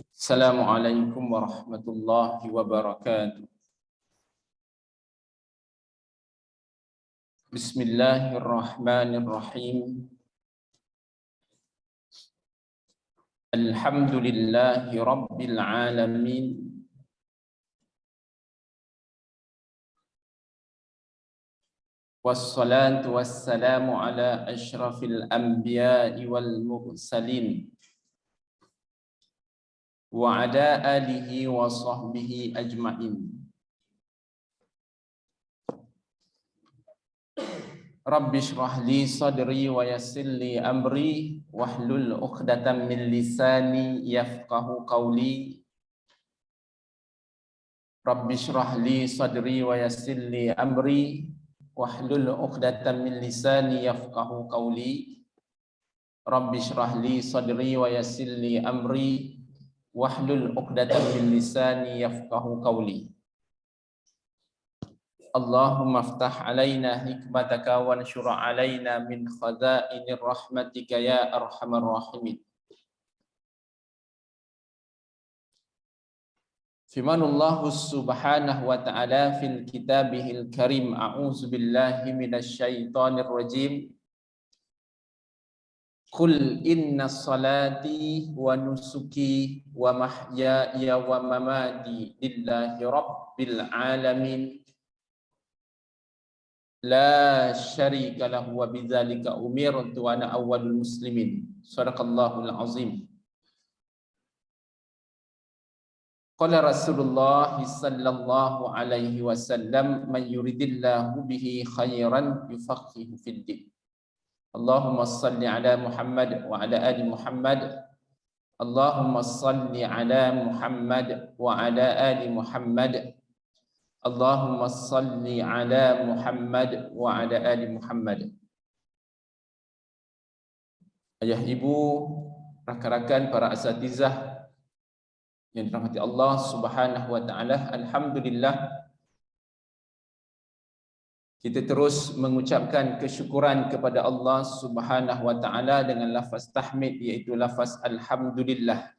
Assalamualaikum warahmatullahi wabarakatuh. Bismillahirrahmanirrahim. Alhamdulillahi rabbil alamin. Wassalatu wassalamu ala asyrafil anbiya'i wal mursalin. Wa ala alihi wa sahbihi ajma'in. Rabbi shrah li sadri wa yassir li amri wahlul 'uqdatam min lisani yafqahu qawli. Rabbi shrah li sadri wa yassir li amri wahlul 'uqdatam min lisani yafqahu qawli. Rabbi shrah li sadri wa yassir li amri wahlul 'uqdatam min lisani yafqahu qawli. Allahumma aftah alaina hikmataka wa anshur alaina min khaza'inir rahmatika ya arhamar rahimin. Firmanullahu subhanahu wa ta'ala fil kitabihil karim. A'udzu billahi minasy syaithanir rajim. Qul inna salati wa nusuki wa mahyaya wa mamati lillahi rabbil alamin. La syarika lahu wa bidzalika umirtu wa ana awwalul muslimin. Shadaqallahul azim. Qala Rasulullah sallallahu alaihi wasallam, man yuridillahu bihi khairan yufaqihu fid din. Allahumma salli ala Muhammad wa ala ali Muhammad. Allahumma salli ala Muhammad wa ala ali Muhammad. Allahumma salli ala Muhammad wa ala ali Muhammad. Ayah ibu, rakan-rakan para asatizah yang dirahmati Allah Subhanahu wa taala, alhamdulillah kita terus mengucapkan kesyukuran kepada Allah Subhanahu wa taala dengan lafaz tahmid, iaitu lafaz alhamdulillah.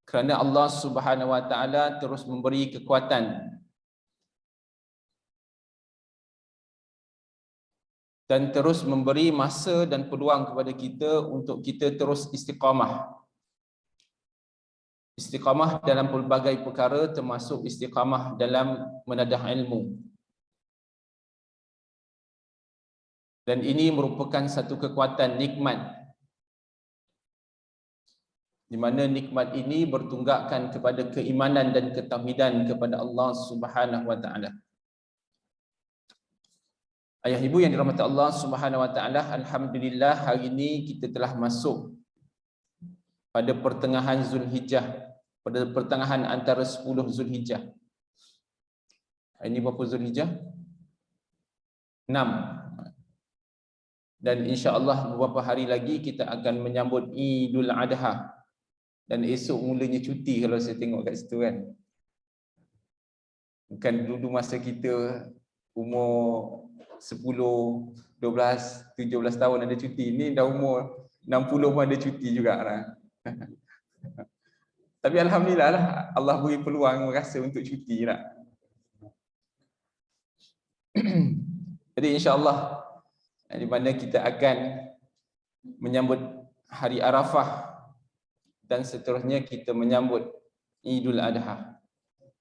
Kerana Allah Subhanahu wa taala terus memberi kekuatan dan terus memberi masa dan peluang kepada kita untuk kita terus istiqamah. Istiqamah dalam pelbagai perkara, termasuk istiqamah dalam menadah ilmu. Dan ini merupakan satu kekuatan nikmat, di mana nikmat ini bertunggakkan kepada keimanan dan ketauhidan kepada Allah Subhanahu wa taala. Ayah ibu yang dirahmati Allah Subhanahu wa taala, alhamdulillah hari ini kita telah masuk pada pertengahan Zulhijjah, pada pertengahan antara 10 Zulhijjah. Hari ini berapa Zulhijjah? 6. Dan insya-Allah beberapa hari lagi kita akan menyambut Idul Adha. Dan esok mulanya cuti kalau saya tengok kat situ kan. Bukan dulu masa kita umur 10, 12, 17 tahun ada cuti. Ni dah umur 60 pun ada cuti juga lah. Tapi alhamdulillah lah, Allah beri peluang merasa untuk cuti lah. Jadi insya-Allah di mana kita akan menyambut hari Arafah dan seterusnya kita menyambut Idul Adha.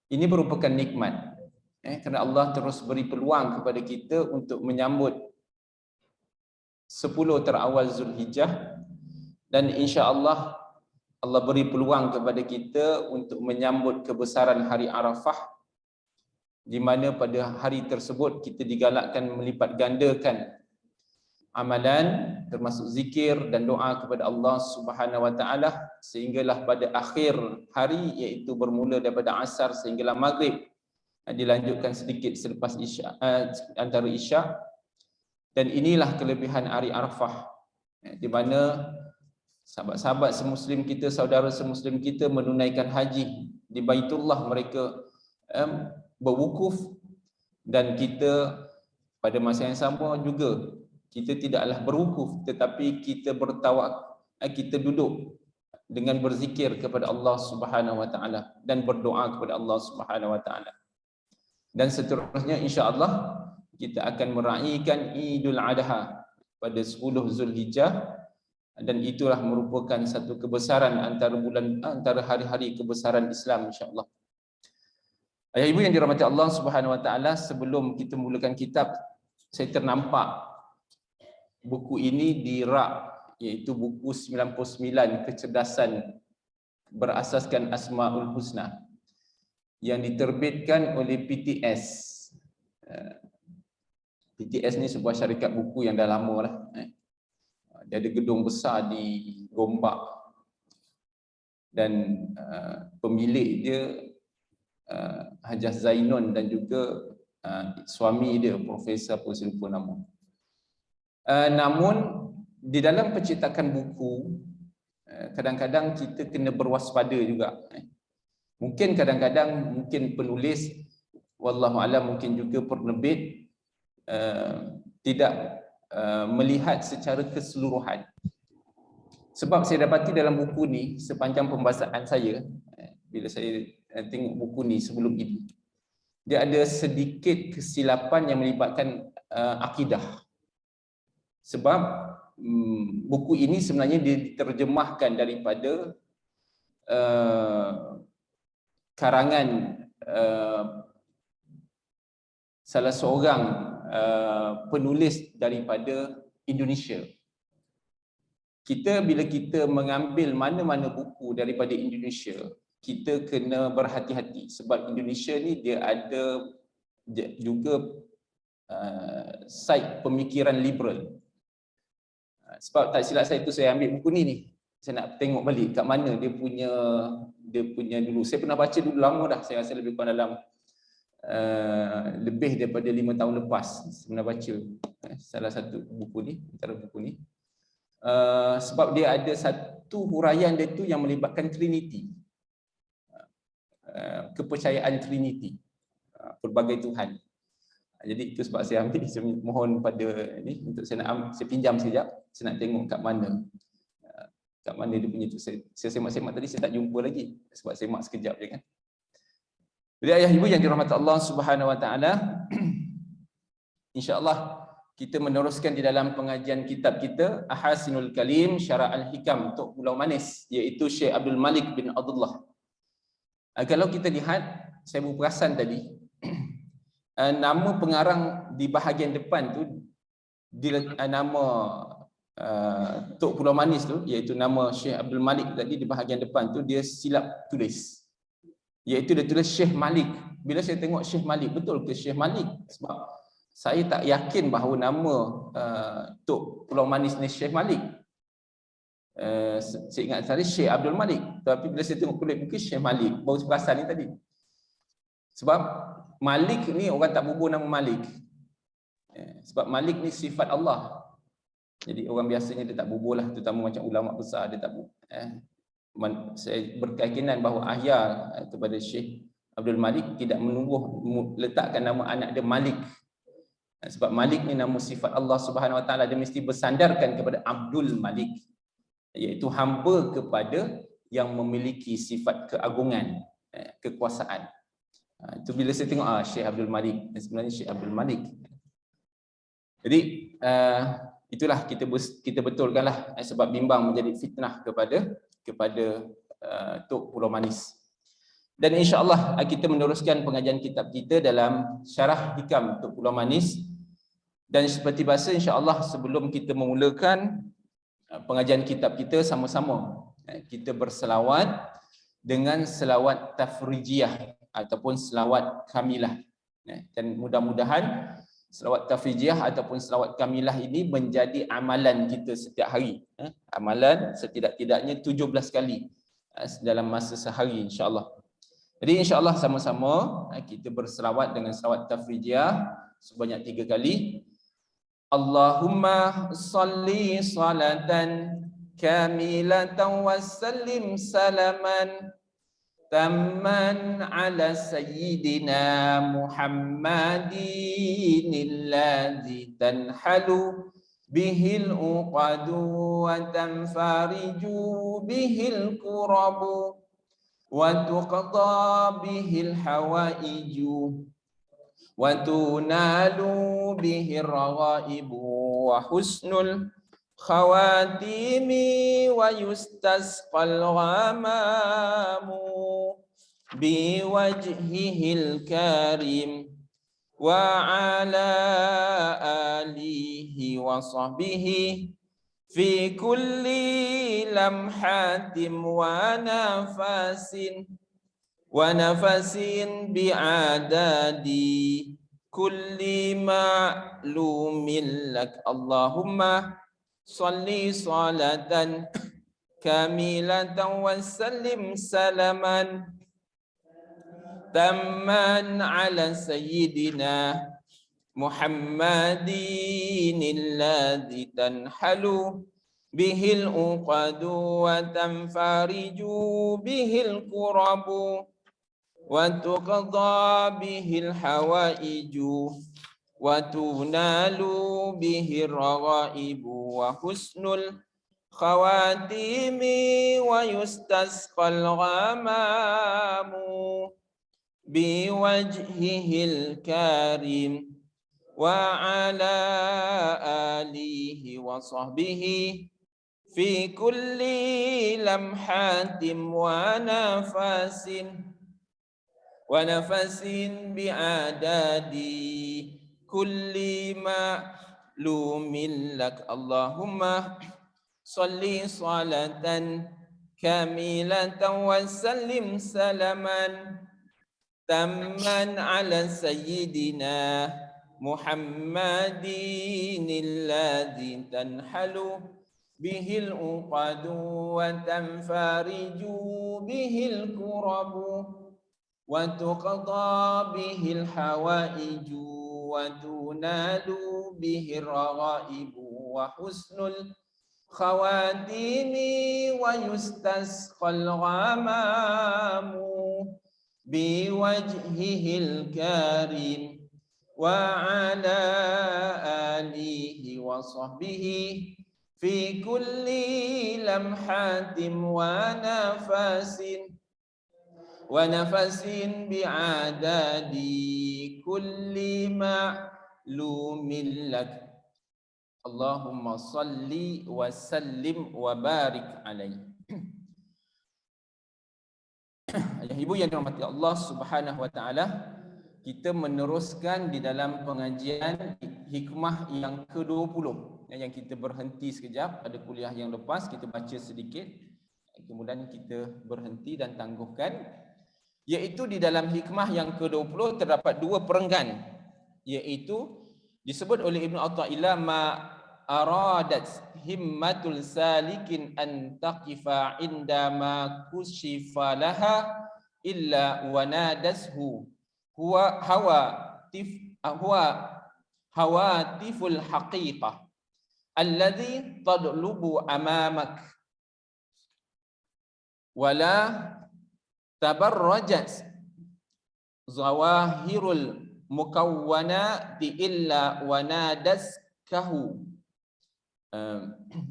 Ini merupakan nikmat. Kerana Allah terus beri peluang kepada kita untuk menyambut 10 terawal Zulhijjah, dan insya-Allah Allah beri peluang kepada kita untuk menyambut kebesaran hari Arafah, di mana pada hari tersebut kita digalakkan melipat gandakan amalan, termasuk zikir dan doa kepada Allah Subhanahu wa taala, sehinggalah pada akhir hari, iaitu bermula daripada asar sehinggalah maghrib, dilanjutkan sedikit selepas isya, antara isya. Dan inilah kelebihan hari Arafah, di mana sahabat-sahabat semuslim kita, saudara semuslim kita menunaikan haji di Baitullah, mereka berwukuf, dan kita pada masa yang sama juga kita tidaklah berwukuf, tetapi kita kita duduk dengan berzikir kepada Allah Subhanahu wa taala dan berdoa kepada Allah Subhanahu wa taala. Dan seterusnya insya-Allah kita akan meraihkan Idul Adha pada 10 Zulhijjah, dan itulah merupakan satu kebesaran antara hari-hari kebesaran Islam insya-Allah. Ayah ibu yang dirahmati Allah Subhanahu wa taala, sebelum kita mulakan kitab, saya ternampak buku ini di rak, iaitu buku 99 kecerdasan berasaskan Asmaul Husna yang diterbitkan oleh PTS. PTS ni sebuah syarikat buku yang dah lama lah. Dia ada gedung besar di Gombak dan pemilik dia Hajah Zainun dan juga suami dia Profesor apa saya lupa nama. Namun di dalam pencetakan buku kadang-kadang kita kena berwaspada juga. Mungkin kadang-kadang penulis wallahu alam, mungkin juga penerbit tidak melihat secara keseluruhan. Sebab saya dapati dalam buku ni, sepanjang pembacaan saya, bila saya tengok buku ni sebelum ini, dia ada sedikit kesilapan yang melibatkan akidah. Sebab buku ini sebenarnya diterjemahkan daripada karangan salah seorang penulis daripada Indonesia. Bila kita mengambil mana-mana buku daripada Indonesia, kita kena berhati-hati sebab Indonesia ni dia ada juga side pemikiran liberal. Sebab tak silap saya tu, saya ambil buku ni, saya nak tengok balik kat mana dia punya dulu. Saya pernah baca dulu lama dah, saya rasa lebih kurang dalam lebih daripada 5 tahun lepas saya pernah baca salah satu buku ni, antara buku ni. Sebab dia ada satu huraian dia tu yang melibatkan Trinity, kepercayaan Trinity, pelbagai Tuhan. Jadi itu sebab saya ambil, saya mohon pada ni untuk saya pinjam sekejap, saya nak tengok kat mana dia punya tu. Saya semak-semak tadi, saya tak jumpa lagi sebab semak sekejap je kan. Jadi ayah ibu yang dirahmati Allah Subhanahu wa taala, insya-Allah kita meneruskan di dalam pengajian kitab kita Ahsinul Kalim Syarah Al-Hikam Tok Pulau Manis, iaitu Syekh Abdul Malik bin Abdullah. Kalau kita lihat, saya berperasan tadi, nama pengarang di bahagian depan tu, nama Tok Pulau Manis tu, iaitu nama Syekh Abdul Malik tadi di bahagian depan tu, dia silap tulis, iaitu dia tulis Syekh Malik. Bila saya tengok Syekh Malik, betul ke Syekh Malik? Sebab saya tak yakin bahawa nama Tok Pulau Manis ni Syekh Malik. Saya ingat tadi Syekh Abdul Malik, tapi bila saya tengok kulit buku Syekh Malik, baru perasan ni tadi. Sebab Malik ni orang tak bubuh nama Malik. Sebab Malik ni sifat Allah. Jadi orang biasanya dia tak bubuh lah, terutama macam ulama besar dia tak bubuh. Saya berkeyakinan bahawa ayah kepada Syekh Abdul Malik tidak letakkan nama anak dia Malik. Sebab Malik ni nama sifat Allah Subhanahu wa taala, dia mesti bersandarkan kepada Abdul Malik, iaitu hamba kepada yang memiliki sifat keagungan, kekuasaan. Itu bila saya tengok Syekh Abdul Malik, sebenarnya Syekh Abdul Malik. Jadi itulah kita betulkanlah, sebab bimbang menjadi fitnah kepada Tok Pulau Manis. Dan insya-Allah kita meneruskan pengajian kitab kita dalam Syarah Hikam Tok Pulau Manis. Dan seperti biasa insya-Allah sebelum kita memulakan pengajian kitab kita, sama-sama kita berselawat dengan selawat tafrijiyah ataupun selawat kamilah. Dan mudah-mudahan selawat tafrijiyah ataupun selawat kamilah ini menjadi amalan kita setiap hari. Amalan setidak-tidaknya 17 kali dalam masa sehari insya-Allah. Jadi insya-Allah sama-sama kita berselawat dengan selawat tafrijiyah sebanyak 3 kali. Allahumma salli salatan kamilatan wa sallim salaman tamman ala sayyidina Muhammadin alladhi tanhalu bihil uqadu wa tanfariju bihil kurabu wa tuqda bihil hawaiju wa tunalu bihir raghaibu wa husnul khawatimi wa yustasqal ghamamu biwajhihil karim wa ala alihi wa sahbihi fi kulli lamhatin wa nafasin bi'adadi kulli ma'lumin lak. Allahumma salli salatan kamilatan wa sallim salaman tamman ala sayyidina Muhammadin alladhi tanhalu bihil uqadu wa tanfariju bihil kurabu wa tuqda bihil hawaiju wa tunalu bihir raghaibu wa husnul khawatimi wa yustasqal ghamamu biwajhihil karim wa ala alihi wa sahbihi fi kulli lamhatin wa nafasin bi'adadi kulli ma'lumin lak. Allahumma salli salatan kamilatan wa sallim salaman tamman ala sayyidina Muhammadin alladhi tanhalu bihil uqadu wa tanfariju bihil kurabu wa tuqda bihil hawaiju wa tunalu bihir raghaibu wa husnul khawatimi wa yustasqal ghamamu biwajhihil karim wa ala alihi wa sahbihi fi kulli lamhatin wa nafasin bi'adadi kulli ma'lumin lak. Allahumma salli wa sallim wa barik alaihi. Ayah ibu yang dirahmati Allah Subhanahu wa taala, kita meneruskan di dalam pengajian hikmah yang ke-20 yang kita berhenti sekejap. Ada kuliah yang lepas kita baca sedikit, kemudian kita berhenti dan tangguhkan, iaitu di dalam hikmah yang ke-20 terdapat dua perenggan, iaitu disebut oleh Ibnu Athaillah ma aradat himmatul salikin an taqifa indama kushifa laha illa wanadashu huwa hawatiful haqiqah alladhi tadlubu amamak wala tabarrajat zawahirul mukawwanati illa wanadaskahu.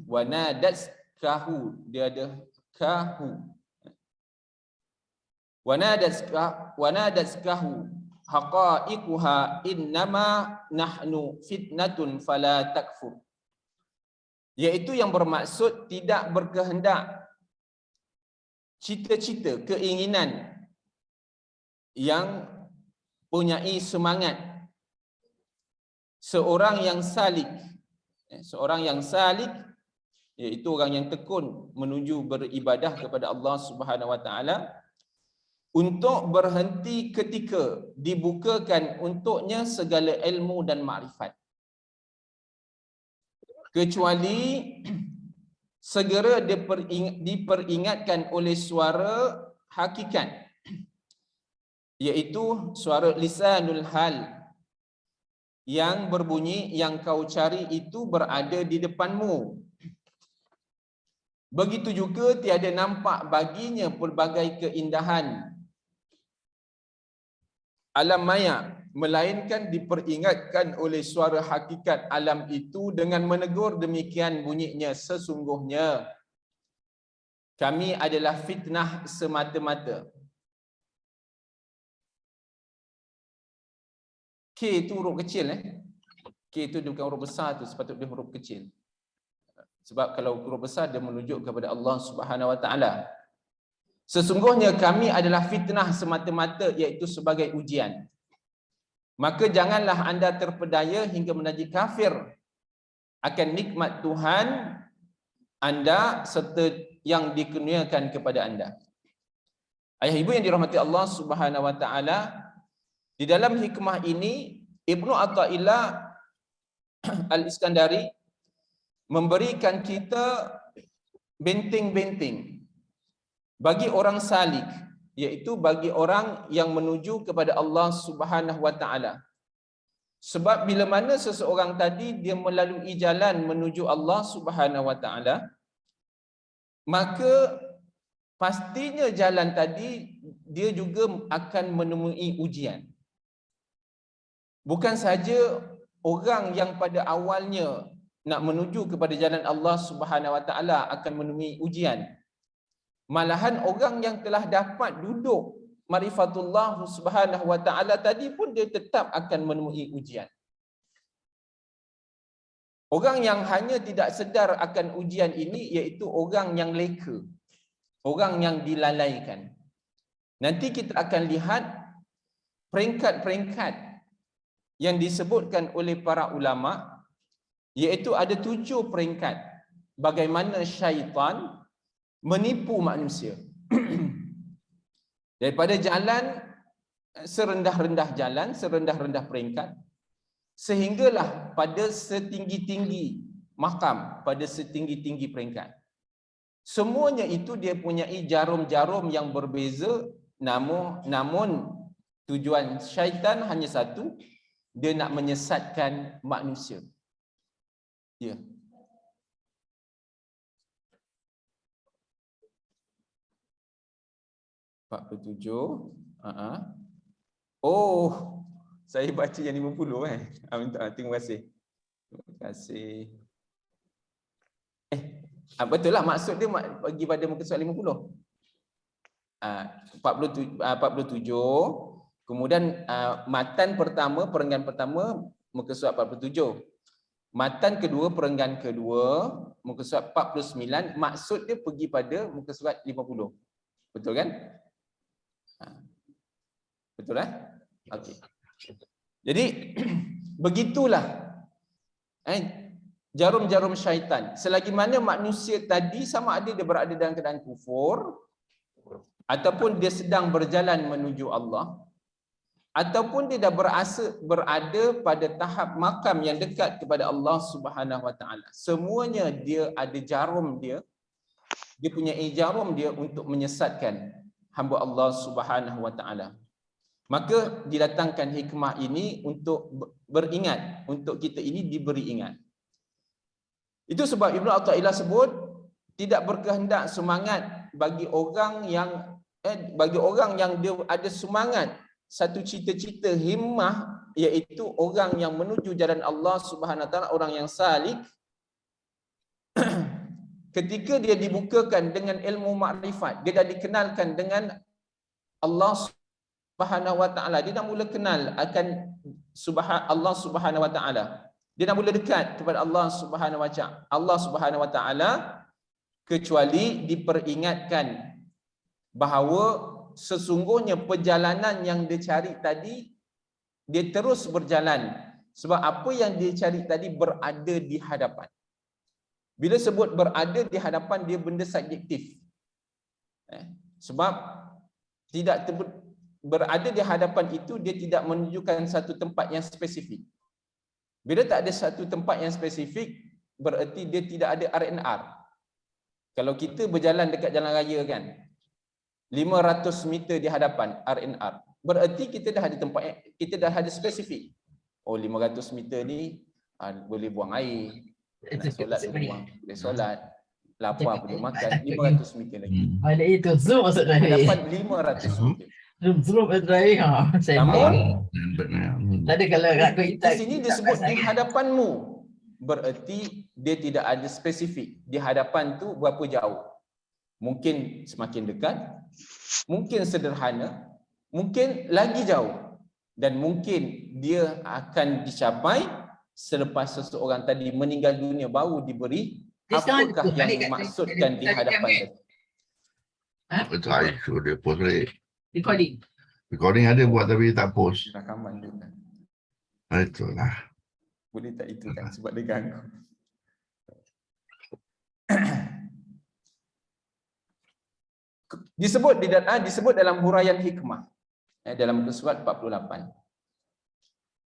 Wanadaskahu, dia ada kahu. Wanadaskahu haqa'iquha innama nahnu fitnatun fala takfur. Iaitu yang bermaksud tidak berkehendak, cita-cita, keinginan yang punyai semangat seorang yang salik. Seorang yang salik iaitu orang yang tekun menuju beribadah kepada Allah Subhanahu wa taala, untuk berhenti ketika dibukakan untuknya segala ilmu dan makrifat, kecuali segera diperingatkan oleh suara hakikat, iaitu suara lisanul hal yang berbunyi yang kau cari itu berada di depanmu. Begitu juga tiada nampak baginya pelbagai keindahan alam maya melainkan diperingatkan oleh suara hakikat alam itu dengan menegur demikian bunyinya, sesungguhnya kami adalah fitnah semata-mata. K itu huruf kecil K itu bukan huruf besar tu, sepatutnya huruf kecil. Sebab kalau huruf besar dia menunjuk kepada Allah Subhanahu Wa Taala. Sesungguhnya kami adalah fitnah semata-mata, iaitu sebagai ujian. Maka janganlah anda terpedaya hingga menjadi kafir akan nikmat Tuhan anda serta yang dikurniakan kepada anda. Ayah ibu yang dirahmati Allah Subhanahu Wa Taala, di dalam hikmah ini Ibnu Athaillah Al-Iskandari memberikan kita benteng-benteng bagi orang salik, iaitu bagi orang yang menuju kepada Allah Subhanahu Wa Taala. Sebab bila mana seseorang tadi dia melalui jalan menuju Allah Subhanahu Wa Taala, maka pastinya jalan tadi dia juga akan menemui ujian. Bukan saja orang yang pada awalnya nak menuju kepada jalan Allah Subhanahu Wa Taala akan menemui ujian, malahan orang yang telah dapat duduk marifatullah Subhanahu Wa Taala tadi pun dia tetap akan menemui ujian. Orang yang hanya tidak sedar akan ujian ini iaitu orang yang leka, orang yang dilalaikan. Nanti kita akan lihat peringkat-peringkat yang disebutkan oleh para ulama, iaitu ada 7 peringkat bagaimana syaitan menipu manusia. Daripada jalan serendah-rendah jalan, serendah-rendah peringkat, sehinggalah pada setinggi-tinggi makam, pada setinggi-tinggi peringkat. Semuanya itu dia punyai jarum-jarum yang berbeza, namun tujuan syaitan hanya satu, dia nak menyesatkan manusia. Ya. (47). Oh, saya baca yang 50 terima kasih. Terima kasih. Betul lah, maksud dia bagi pada muka surat 50. 47. Kemudian matan pertama, perenggan pertama muka surat 47. Matan kedua, perenggan kedua muka surat 49. Maksud dia pergi pada muka surat 50. Betul kan? Betul lah? Okey. Jadi begitulah jarum-jarum syaitan. Selagi mana manusia tadi sama ada dia berada dalam keadaan kufur, ataupun dia sedang berjalan menuju Allah, ataupun dia dah berada pada tahap makam yang dekat kepada Allah Subhanahu Wa Taala. Semuanya dia ada jarum dia punya jarum dia untuk menyesatkan hamba Allah Subhanahu Wa Taala. Maka didatangkan hikmah ini untuk beringat, untuk kita ini diberi ingat. Itu sebab Ibnu Athaillah sebut tidak berkehendak semangat bagi orang yang dia ada semangat, satu cita-cita himmah, iaitu orang yang menuju jalan Allah Subhanahu Wa Taala, orang yang salik. Ketika dia dibukakan dengan ilmu makrifat, dia dah dikenalkan dengan Allah Subhanahu Wa Taala, dia dah mula kenal akan Allah Subhanahu Wa Taala. Dia dah mula dekat kepada Allah Subhanahu Wa Taala, kecuali diperingatkan bahawa sesungguhnya perjalanan yang dia cari tadi, dia terus berjalan. Sebab apa yang dia cari tadi berada di hadapan. Bila sebut berada di hadapan, dia benda subjektif. Sebab berada di hadapan itu dia tidak menunjukkan satu tempat yang spesifik. Bila tak ada satu tempat yang spesifik, bererti dia tidak ada R&R. Kalau kita berjalan dekat jalan raya kan, 500 meter di hadapan R&R, bererti kita dah ada tempat, kita dah ada spesifik. Oh, 500 meter ni boleh buang air, nak solat boleh solat, lapar boleh makan. 500 meter lagi. Ada itu zoom maksudnya. Dapat 500 meter. Zoom try saya Namun tadi kalau di sini disebut di hadapanmu, bererti dia tidak ada spesifik. Di hadapan tu berapa jauh? Mungkin semakin dekat, mungkin sederhana, mungkin lagi jauh, dan mungkin dia akan dicapai selepas seseorang tadi meninggal dunia baru diberi apakah yang dimaksudkan di hadapan tadi. Itu Aisyah dia post balik. recording. Recording ada buat tapi tak post. Rakaman dia kan. Itulah. Boleh tak itu kan sebab dia ganggu. disebut dalam huraian hikmah dalam surat 48.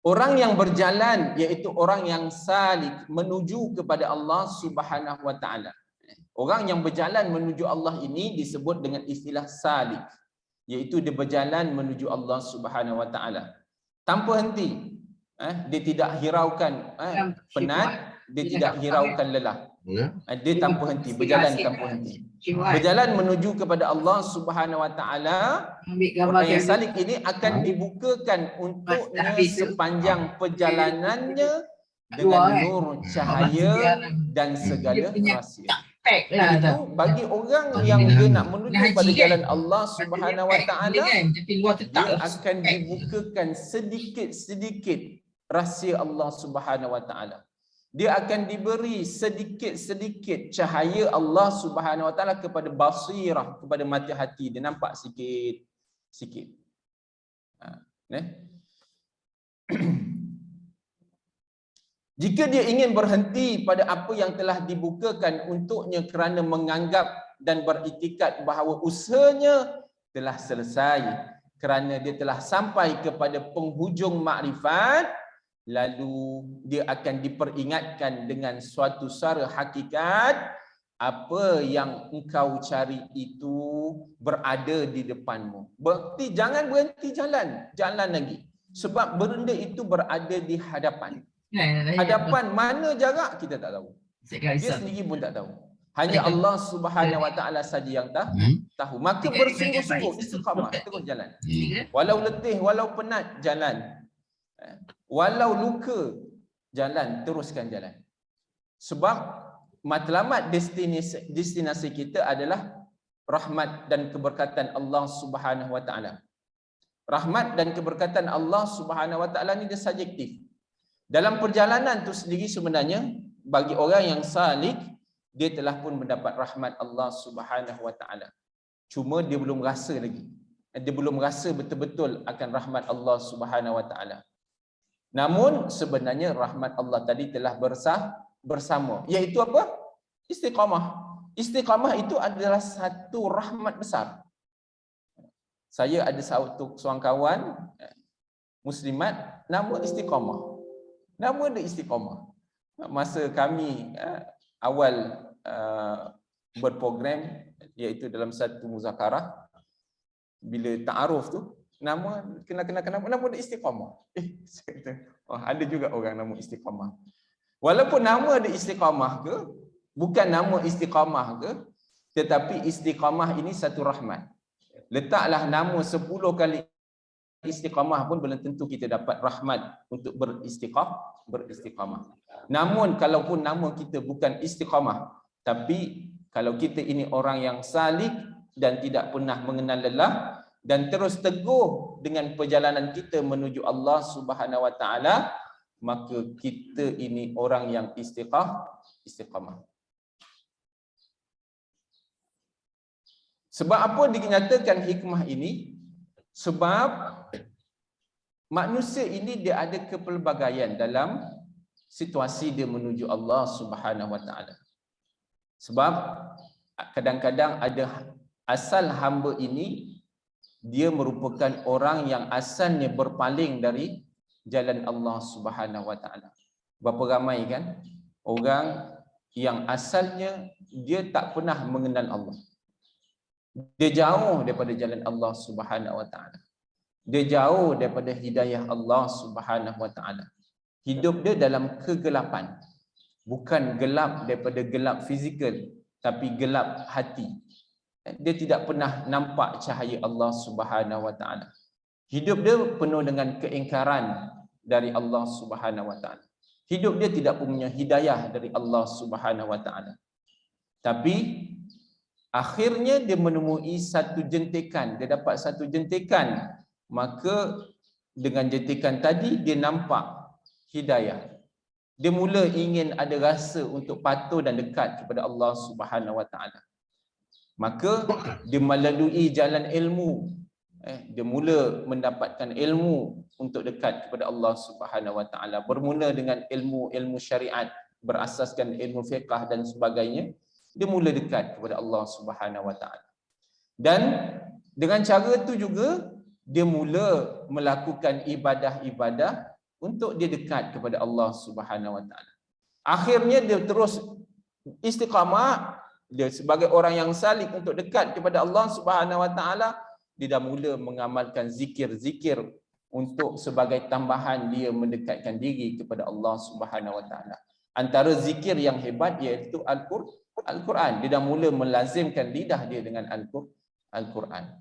Orang yang berjalan iaitu orang yang salik menuju kepada Allah Subhanahu wa taala. Orang yang berjalan menuju Allah ini disebut dengan istilah salik, iaitu dia berjalan menuju Allah Subhanahu wa taala tanpa henti. Dia tidak hiraukan penat, dia tidak hiraukan lelah. Dia tanpa henti, berjalan tanpa henti. Berjalan menuju kepada Allah Subhanahu wa taala. Orang yang salik ini akan dibukakan untuknya sepanjang perjalanannya dengan nur cahaya dan segala rahsia. Itu bagi orang yang dia nak menuju pada jalan Allah Subhanahu wa taala, dia akan dibukakan sedikit-sedikit rahsia Allah Subhanahu wa taala. Dia akan diberi sedikit-sedikit cahaya Allah Subhanahu wa taala kepada basirah, kepada mata hati. Dia nampak sikit. Jika dia ingin berhenti pada apa yang telah dibukakan untuknya kerana menganggap dan beriktikad bahawa usahanya telah selesai kerana dia telah sampai kepada penghujung makrifat, lalu dia akan diperingatkan dengan suatu sara hakikat, apa yang engkau cari itu berada di depanmu. Berarti jangan berhenti jalan lagi. Sebab benda itu berada di hadapan. Hadapan mana jarak kita tak tahu. Dia sendiri pun tak tahu. Hanya Allah Subhanahu wa taala saja yang tahu. Maka bersungguh-sungguh istiqamah, terus jalan. Walau letih, walau penat, jalan. Walau luka, jalan, teruskan jalan. Sebab matlamat destinasi kita adalah rahmat dan keberkatan Allah Subhanahu wa taala. Rahmat dan keberkatan Allah Subhanahu wa taala ni dia subjektif. Dalam perjalanan tu sendiri sebenarnya bagi orang yang salik, dia telah pun mendapat rahmat Allah Subhanahu wa taala. Cuma dia belum rasa lagi. Dia belum rasa betul-betul akan rahmat Allah Subhanahu wa taala. Namun sebenarnya rahmat Allah tadi telah bersama. Iaitu apa? Istiqamah. Istiqamah itu adalah satu rahmat besar. Saya ada seorang kawan muslimat nama Istiqamah. Nama dia Istiqamah. Masa kami awal berprogram iaitu dalam satu muzakarah, bila ta'aruf tu nama nama dia Istiqamah. Saya kata, oh, ada juga orang nama Istiqamah. Walaupun nama dia Istiqamah ke, bukan nama Istiqamah ke, tetapi Istiqamah ini satu rahmat. Letaklah nama 10 kali Istiqamah pun belum tentu kita dapat rahmat untuk beristiqamah. Namun kalaupun nama kita bukan Istiqamah, tapi kalau kita ini orang yang salik dan tidak pernah mengenal lelah dan terus teguh dengan perjalanan kita menuju Allah Subhanahu wa taala, maka kita ini orang yang istiqamah. Sebab apa dinyatakan hikmah ini? Sebab manusia ini dia ada kepelbagaian dalam situasi dia menuju Allah Subhanahu wa taala. Sebab kadang-kadang ada asal hamba ini dia merupakan orang yang asalnya berpaling dari jalan Allah Subhanahu wa taala. Berapa ramai kan orang yang asalnya dia tak pernah mengenal Allah. Dia jauh daripada jalan Allah Subhanahu wa taala. Dia jauh daripada hidayah Allah Subhanahu wa taala. Hidup dia dalam kegelapan. Bukan gelap daripada gelap fizikal, tapi gelap hati. dia tidak pernah nampak cahaya Allah Subhanahu Wa Taala. Hidup dia penuh dengan keingkaran dari Allah Subhanahu Wa Taala. Hidup dia tidak punya hidayah dari Allah Subhanahu Wa Taala. Tapi akhirnya dia menemui satu jentikan, dia dapat satu jentikan, maka dengan jentikan tadi dia nampak hidayah. Dia mula ingin ada rasa untuk patuh dan dekat kepada Allah Subhanahu Wa Taala. Maka dia melalui jalan ilmu, dia mula mendapatkan ilmu untuk dekat kepada Allah Subhanahu Wa Taala. Bermula dengan ilmu syariat, berasaskan ilmu fiqh dan sebagainya, dia mula dekat kepada Allah Subhanahu Wa Taala. Dan dengan cara itu juga dia mula melakukan ibadah-ibadah untuk dia dekat kepada Allah Subhanahu Wa Taala. Akhirnya dia terus istiqamah, dia sebagai orang yang salik untuk dekat kepada Allah Subhanahu Wa Taala, dia dah mula mengamalkan zikir-zikir untuk sebagai tambahan dia mendekatkan diri kepada Allah Subhanahu Wa Taala. Antara zikir yang hebat iaitu Al-Quran. Dia dah mula melazimkan lidah dia dengan Al-Quran.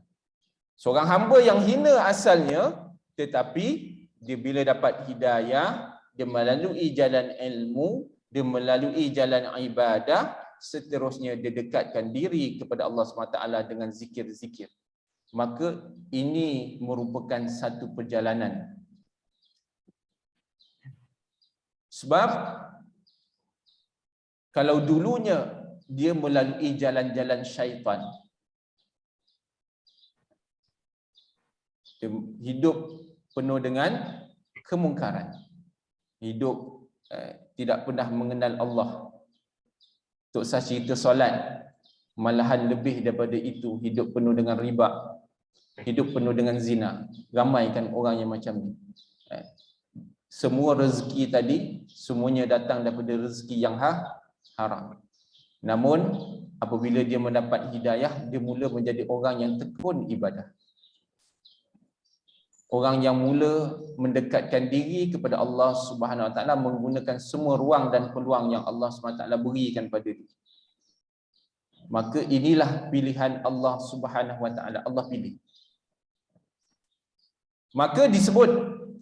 Seorang hamba yang hina asalnya, tetapi dia bila dapat hidayah, dia melalui jalan ilmu, dia melalui jalan ibadah, seterusnya dia dekatkan diri kepada Allah SWT dengan zikir-zikir. Maka ini merupakan satu perjalanan. Sebab kalau dulunya dia melalui jalan-jalan syaitan, dia hidup penuh dengan kemungkaran, hidup tidak pernah mengenal Allah. Tok Sah cerita solat, malahan lebih daripada itu, hidup penuh dengan riba, hidup penuh dengan zina. Ramai kan orang yang macam ni. Semua rezeki tadi semuanya datang daripada rezeki yang haram. Namun apabila dia mendapat hidayah, dia mula menjadi orang yang tekun ibadah. Orang yang mula mendekatkan diri kepada Allah Subhanahu Wa Taala menggunakan semua ruang dan peluang yang Allah Subhanahu Wa Taala berikan pada dia. Maka inilah pilihan Allah Subhanahu Wa Taala. Allah pilih. Maka disebut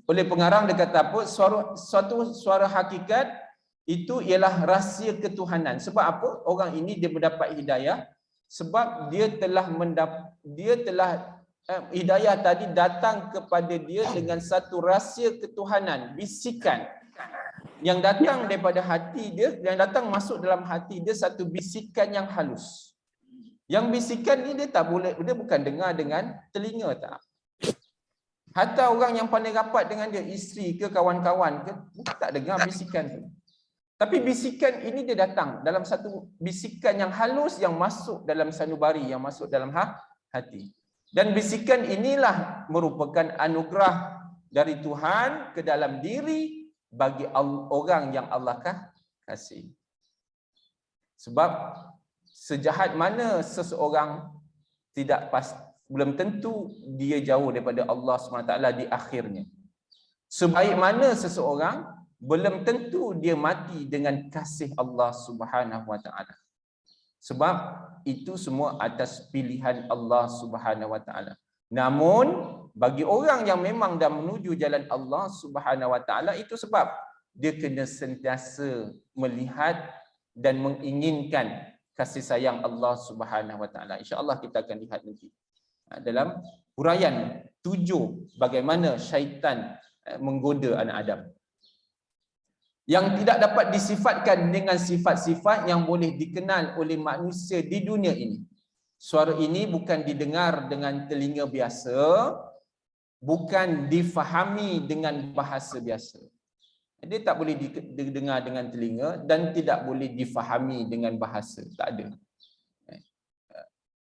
oleh pengarang, dia kata apa? Suatu suara hakikat itu ialah rahsia ketuhanan. Sebab apa? Orang ini dia mendapat hidayah sebab dia telah hidayah tadi datang kepada dia dengan satu rahsia ketuhanan, bisikan yang datang daripada hati dia, yang datang masuk dalam hati dia, satu bisikan yang halus. Yang bisikan ni dia tak boleh, dia bukan dengar dengan telinga, tak. Hatta orang yang pandai rapat dengan dia, isteri ke kawan-kawan ke, tak dengar bisikan tu. Tapi bisikan ini dia datang dalam satu bisikan yang halus yang masuk dalam sanubari, yang masuk dalam hati. Dan bisikan inilah merupakan anugerah dari Tuhan ke dalam diri bagi orang yang Allah kasih. Sebab sejahat mana seseorang, belum tentu dia jauh daripada Allah SWT di akhirnya. Sebaik mana seseorang, belum tentu dia mati dengan kasih Allah Subhanahu Wa Taala. Sebab itu semua atas pilihan Allah Subhanahu Wa Taala. Namun bagi orang yang memang dah menuju jalan Allah Subhanahu Wa Taala, itu sebab dia kena sentiasa melihat dan menginginkan kasih sayang Allah Subhanahu Wa Taala. Insya-Allah kita akan lihat nanti dalam huraian 7 bagaimana syaitan menggoda anak Adam, yang tidak dapat disifatkan dengan sifat-sifat yang boleh dikenal oleh manusia di dunia ini. Suara ini bukan didengar dengan telinga biasa, bukan difahami dengan bahasa biasa. Dia tak boleh didengar dengan telinga dan tidak boleh difahami dengan bahasa. Tak ada.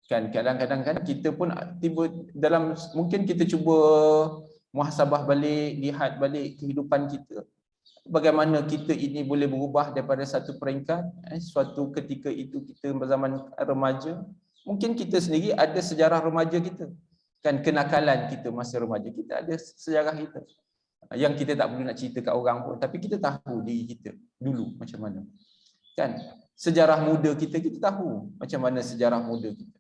Kan kadang-kadang kan kita pun tiba dalam, mungkin kita cuba muhasabah balik, lihat balik kehidupan kita. Bagaimana kita ini boleh berubah daripada satu peringkat, suatu ketika itu kita berzaman remaja, mungkin kita sendiri ada sejarah remaja kita. Kan kenakalan kita masa remaja, kita ada sejarah kita. Yang kita tak perlu nak cerita kat orang pun, tapi kita tahu diri kita dulu macam mana. Kan sejarah muda kita tahu macam mana sejarah muda kita.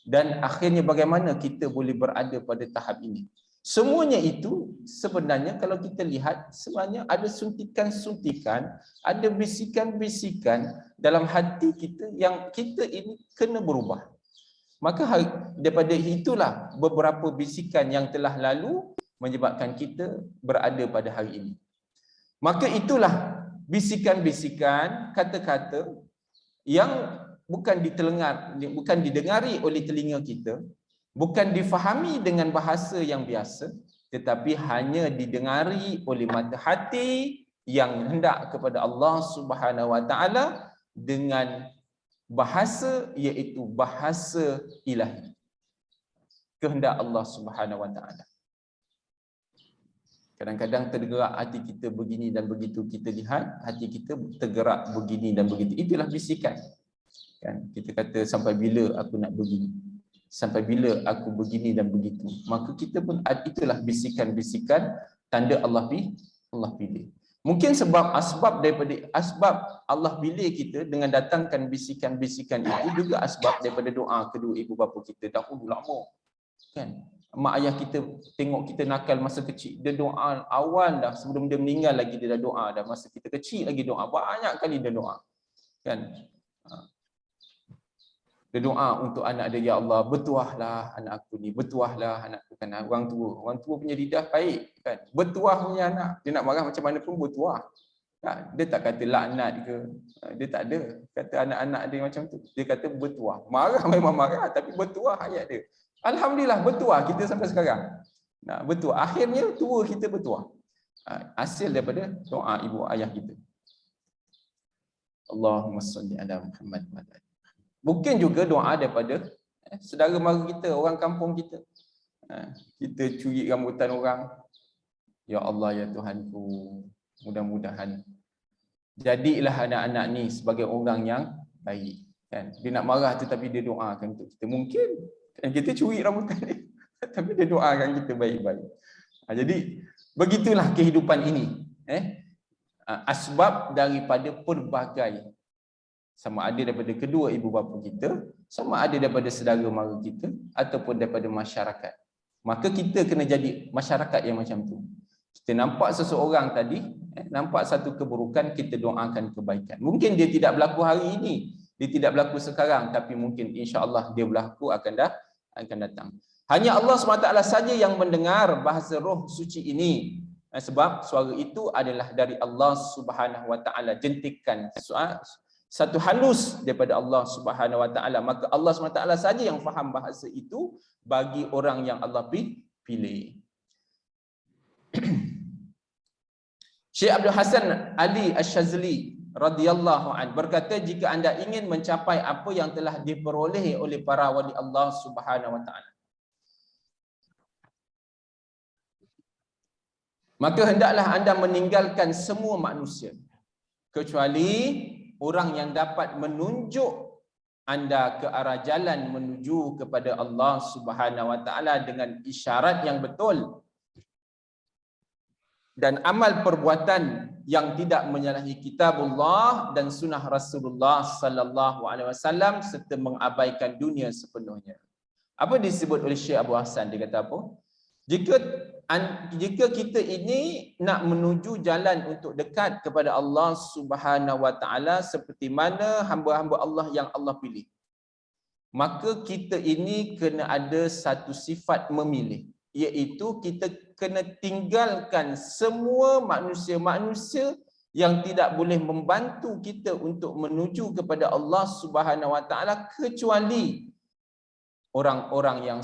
dan akhirnya bagaimana kita boleh berada pada tahap ini. Semuanya itu sebenarnya kalau kita lihat sebenarnya ada suntikan-suntikan, ada bisikan-bisikan dalam hati kita yang kita ini kena berubah. Maka daripada itulah beberapa bisikan yang telah lalu menyebabkan kita berada pada hari ini. Maka itulah bisikan-bisikan, kata-kata yang bukan didengari oleh telinga kita, bukan difahami dengan bahasa yang biasa, tetapi hanya didengari oleh mata hati yang hendak kepada Allah Subhanahu Wa Taala dengan bahasa iaitu bahasa ilahi. Kehendak Allah Subhanahu Wa Taala. Kadang-kadang tergerak hati kita begini dan begitu, kita lihat hati kita tergerak begini dan begitu. Itulah bisikan. Kan? Kita kata sampai bila aku nak begini? Sampai bila aku begini dan begitu? Maka kita pun itulah bisikan-bisikan tanda Allah pilih. Mungkin sebab asbab Allah pilih kita dengan datangkan bisikan-bisikan itu juga asbab daripada doa kedua ibu bapa kita dahulu lama. Kan? Mak ayah kita tengok kita nakal masa kecil, dia doa awal dah, sebelum dia meninggal lagi dia dah doa dah, masa kita kecil lagi doa, banyak kali dia doa. Kan? Dia doa untuk anak dia, ya Allah, bertuahlah anak aku ni, bertuahlah anak aku. Kan orang tua punya lidah baik kan, bertuah punya anak, dia nak marah macam mana pun bertuah. Kan? Dia tak kata laknat ke, dia tak ada kata anak-anak dia macam tu, dia kata bertuah. Marah memang marah tapi bertuah ayat dia. Alhamdulillah bertuah kita sampai sekarang. Nah, bertuah, akhirnya tua kita bertuah. Hasil daripada doa ibu ayah kita. Allahumma salli ala Muhammad wa ala. Mungkin juga doa daripada saudara mara kita, orang kampung kita. Kita curi rambutan orang. Ya Allah ya Tuhanku, mudah-mudahan jadilah anak-anak ni sebagai orang yang baik. Kan? Dia nak marah tetapi dia doakan untuk kita. Mungkin kan kita curi rambutan dia, tapi dia doakan kita baik-baik. Jadi begitulah kehidupan ini. Asbab daripada pelbagai, sama ada daripada kedua ibu bapa kita, sama ada daripada saudara mara kita, ataupun daripada masyarakat. Maka kita kena jadi masyarakat yang macam tu. Kita nampak seseorang tadi, nampak satu keburukan, kita doakan kebaikan. Mungkin dia tidak berlaku hari ini, dia tidak berlaku sekarang, tapi mungkin insya-Allah dia berlaku akan datang. Hanya Allah SWT saja yang mendengar bahasa roh suci ini. Sebab suara itu adalah dari Allah Subhanahu Wa Taala, jentikan satu halus daripada Allah Subhanahu Wa Taala. Maka Allah SWT saja yang faham bahasa itu bagi orang yang Allah pilih. Syekh Abdul Hasan Ali Asy-Syazili radhiyallahu an berkata, jika anda ingin mencapai apa yang telah diperoleh oleh para wali Allah Subhanahu Wa Taala, maka hendaklah anda meninggalkan semua manusia kecuali orang yang dapat menunjuk anda ke arah jalan menuju kepada Allah Subhanahu Wa Taala dengan isyarat yang betul dan amal perbuatan yang tidak menyalahi kitabullah dan sunnah Rasulullah sallallahu alaihi wasallam serta mengabaikan dunia sepenuhnya. Apa disebut oleh Syekh Abu Hasan? Dia kata apa? Jika kita ini nak menuju jalan untuk dekat kepada Allah Subhanahu Wa Taala seperti mana hamba-hamba Allah yang Allah pilih, maka kita ini kena ada satu sifat memilih, iaitu kita kena tinggalkan semua manusia-manusia yang tidak boleh membantu kita untuk menuju kepada Allah Subhanahu Wa Taala kecuali orang-orang yang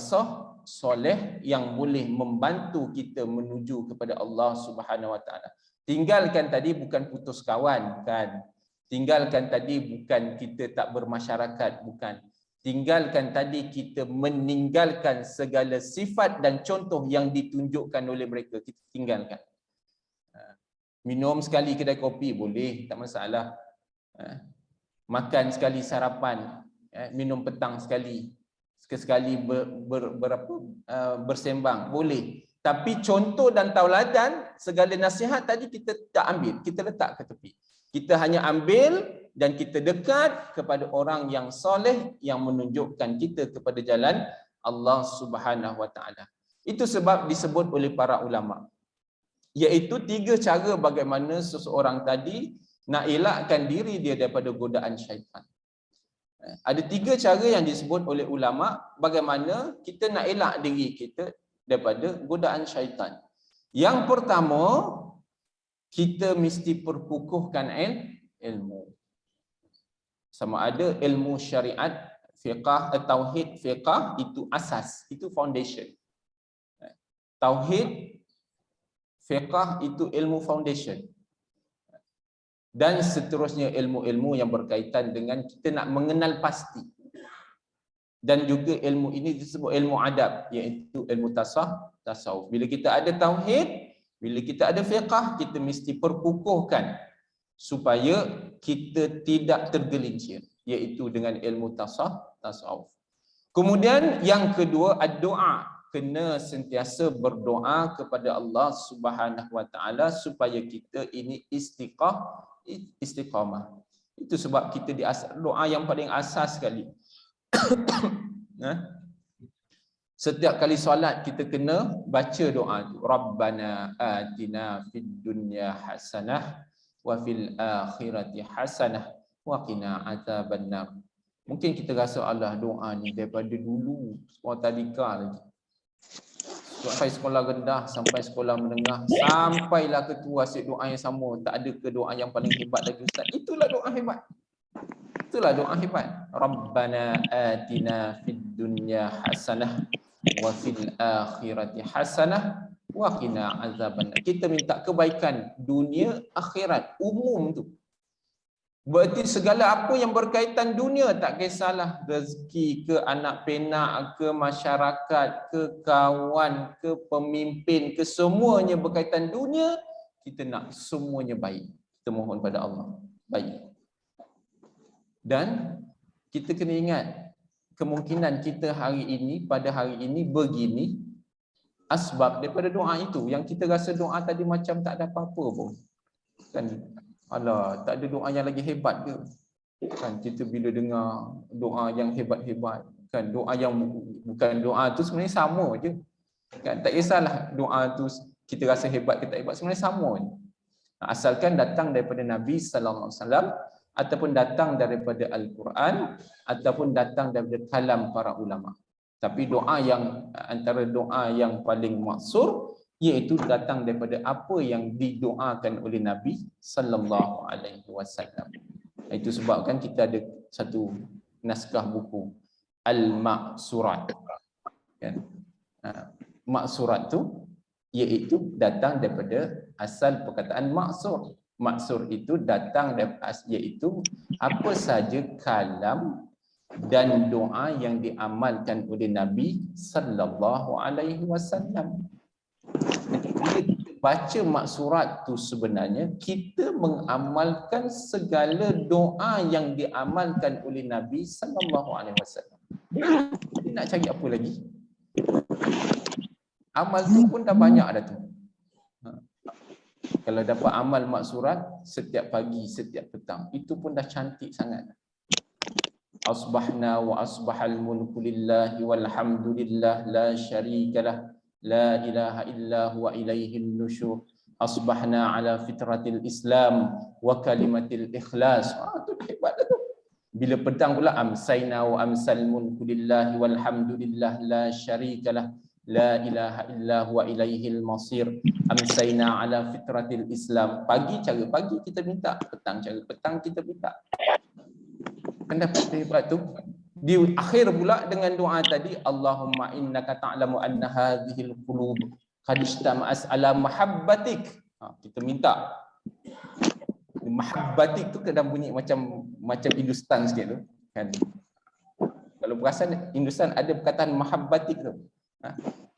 soleh yang boleh membantu kita menuju kepada Allah Subhanahu Wa Taala. Tinggalkan tadi bukan putus kawan kan. Tinggalkan tadi bukan kita tak bermasyarakat, bukan. Tinggalkan tadi kita meninggalkan segala sifat dan contoh yang ditunjukkan oleh mereka, kita tinggalkan. Minum sekali kedai kopi boleh, tak masalah. Makan sekali sarapan, minum petang sekali bersembang boleh. Tapi contoh dan tauladan, segala nasihat tadi kita tak ambil, kita letak ke tepi. Kita hanya ambil dan kita dekat kepada orang yang soleh yang menunjukkan kita kepada jalan Allah Subhanahu wa taala. Itu sebab disebut oleh para ulama, iaitu 3 cara bagaimana seseorang tadi nak elakkan diri dia daripada godaan syaitan. Ada 3 cara yang disebut oleh ulama bagaimana kita nak elak diri kita daripada godaan syaitan. Yang pertama, kita mesti perkukuhkan ilmu. Sama ada ilmu syariat, fiqah, tauhid, fiqah itu asas, itu foundation. Tauhid, fiqah itu ilmu foundation. Dan seterusnya ilmu-ilmu yang berkaitan dengan kita nak mengenal pasti. Dan juga ilmu ini disebut ilmu adab, iaitu ilmu tasawuf. Bila kita ada tauhid, bila kita ada fiqah, kita mesti perkukuhkan supaya kita tidak tergelincir, iaitu dengan ilmu tasawuf. Kemudian yang kedua, ad-doa. Kena sentiasa berdoa kepada Allah Subhanahu wa taala supaya kita ini istiqamah. Itu sebab kita di doa yang paling asas sekali. Setiap kali solat kita kena baca doa tu. Rabbana atina fid dunya hasanah wa fil akhirati hasanah wa qina adzabannar. Mungkin kita rasa Allah doa ni daripada dulu sekolah tadika lagi. Sampai sekolah rendah, sampai sekolah menengah, sampailah ketua asyik doa yang sama. Tak ada ke doa yang paling hebat lagi Ustaz. Itulah doa hebat. Itulah doa hebat. Rabbana atina fid dunya hasanah wa fil akhirati hasanah wa qina azabannar. Kita minta kebaikan dunia, akhirat, umum tu. Berarti segala apa yang berkaitan dunia, tak kisahlah rezeki ke, anak penak ke, masyarakat ke, kawan ke, pemimpin ke, semuanya berkaitan dunia, kita nak semuanya baik. Kita mohon pada Allah baik. Dan kita kena ingat, kemungkinan kita hari ini, pada hari ini begini, asbab daripada doa itu. Yang kita rasa doa tadi macam tak ada apa-apa pun. Kan, alah, tak ada doa yang lagi hebat ke? Kan kita bila dengar doa yang hebat-hebat, kan doa yang bukan doa tu sebenarnya sama je. Kan tak kisahlah doa tu kita rasa hebat ke tak hebat, sebenarnya sama je. Asalkan datang daripada Nabi sallallahu alaihi wasallam ataupun datang daripada Al-Quran ataupun datang daripada kalam para ulama. Tapi doa yang antara doa yang paling maksur iaitu datang daripada apa yang didoakan oleh Nabi sallallahu alaihi wasallam. Itu sebabkan kita ada satu naskah buku Al-Ma'surat. Kan? Ma'surat tu iaitu datang daripada asal perkataan maksur. Maksur itu datang daripada iaitu apa saja kalam dan doa yang diamalkan oleh Nabi sallallahu alaihi wasallam. Bila kita baca maksurat tu sebenarnya kita mengamalkan segala doa yang diamalkan oleh Nabi sallallahu alaihi wasallam. Kita nak cari apa lagi? Amal tu pun dah banyak dah tu. Kalau dapat amal maksurat setiap pagi, setiap petang, itu pun dah cantik sangat. Asbahna wa asbahal mulku lillahi walhamdulillah la syarikalah la ilaha illa huwa ilaihil nusyur. Asbahna ala fitratil Islam wa kalimatil ikhlas. Tu hebat dah tu. Bila petang pula amsayna wa amsal mulku lillahi walhamdulillah la syarikalah la ilaha illa huwa ilaihil masir. Amsayna ala fitratil Islam. Pagi cara pagi kita minta, petang cara petang kita minta. Pendapat hebat tu. Di akhir pula dengan doa tadi, Allahumma innaka ta'lamu anna hadhil qulub qad ijtama'at ala mahabbatik. Kita minta. Mahabbatik tu kadang bunyi macam Hindustan sikit tu, kan. Kalau perasan Hindustan ada perkataan mahabbatik tu.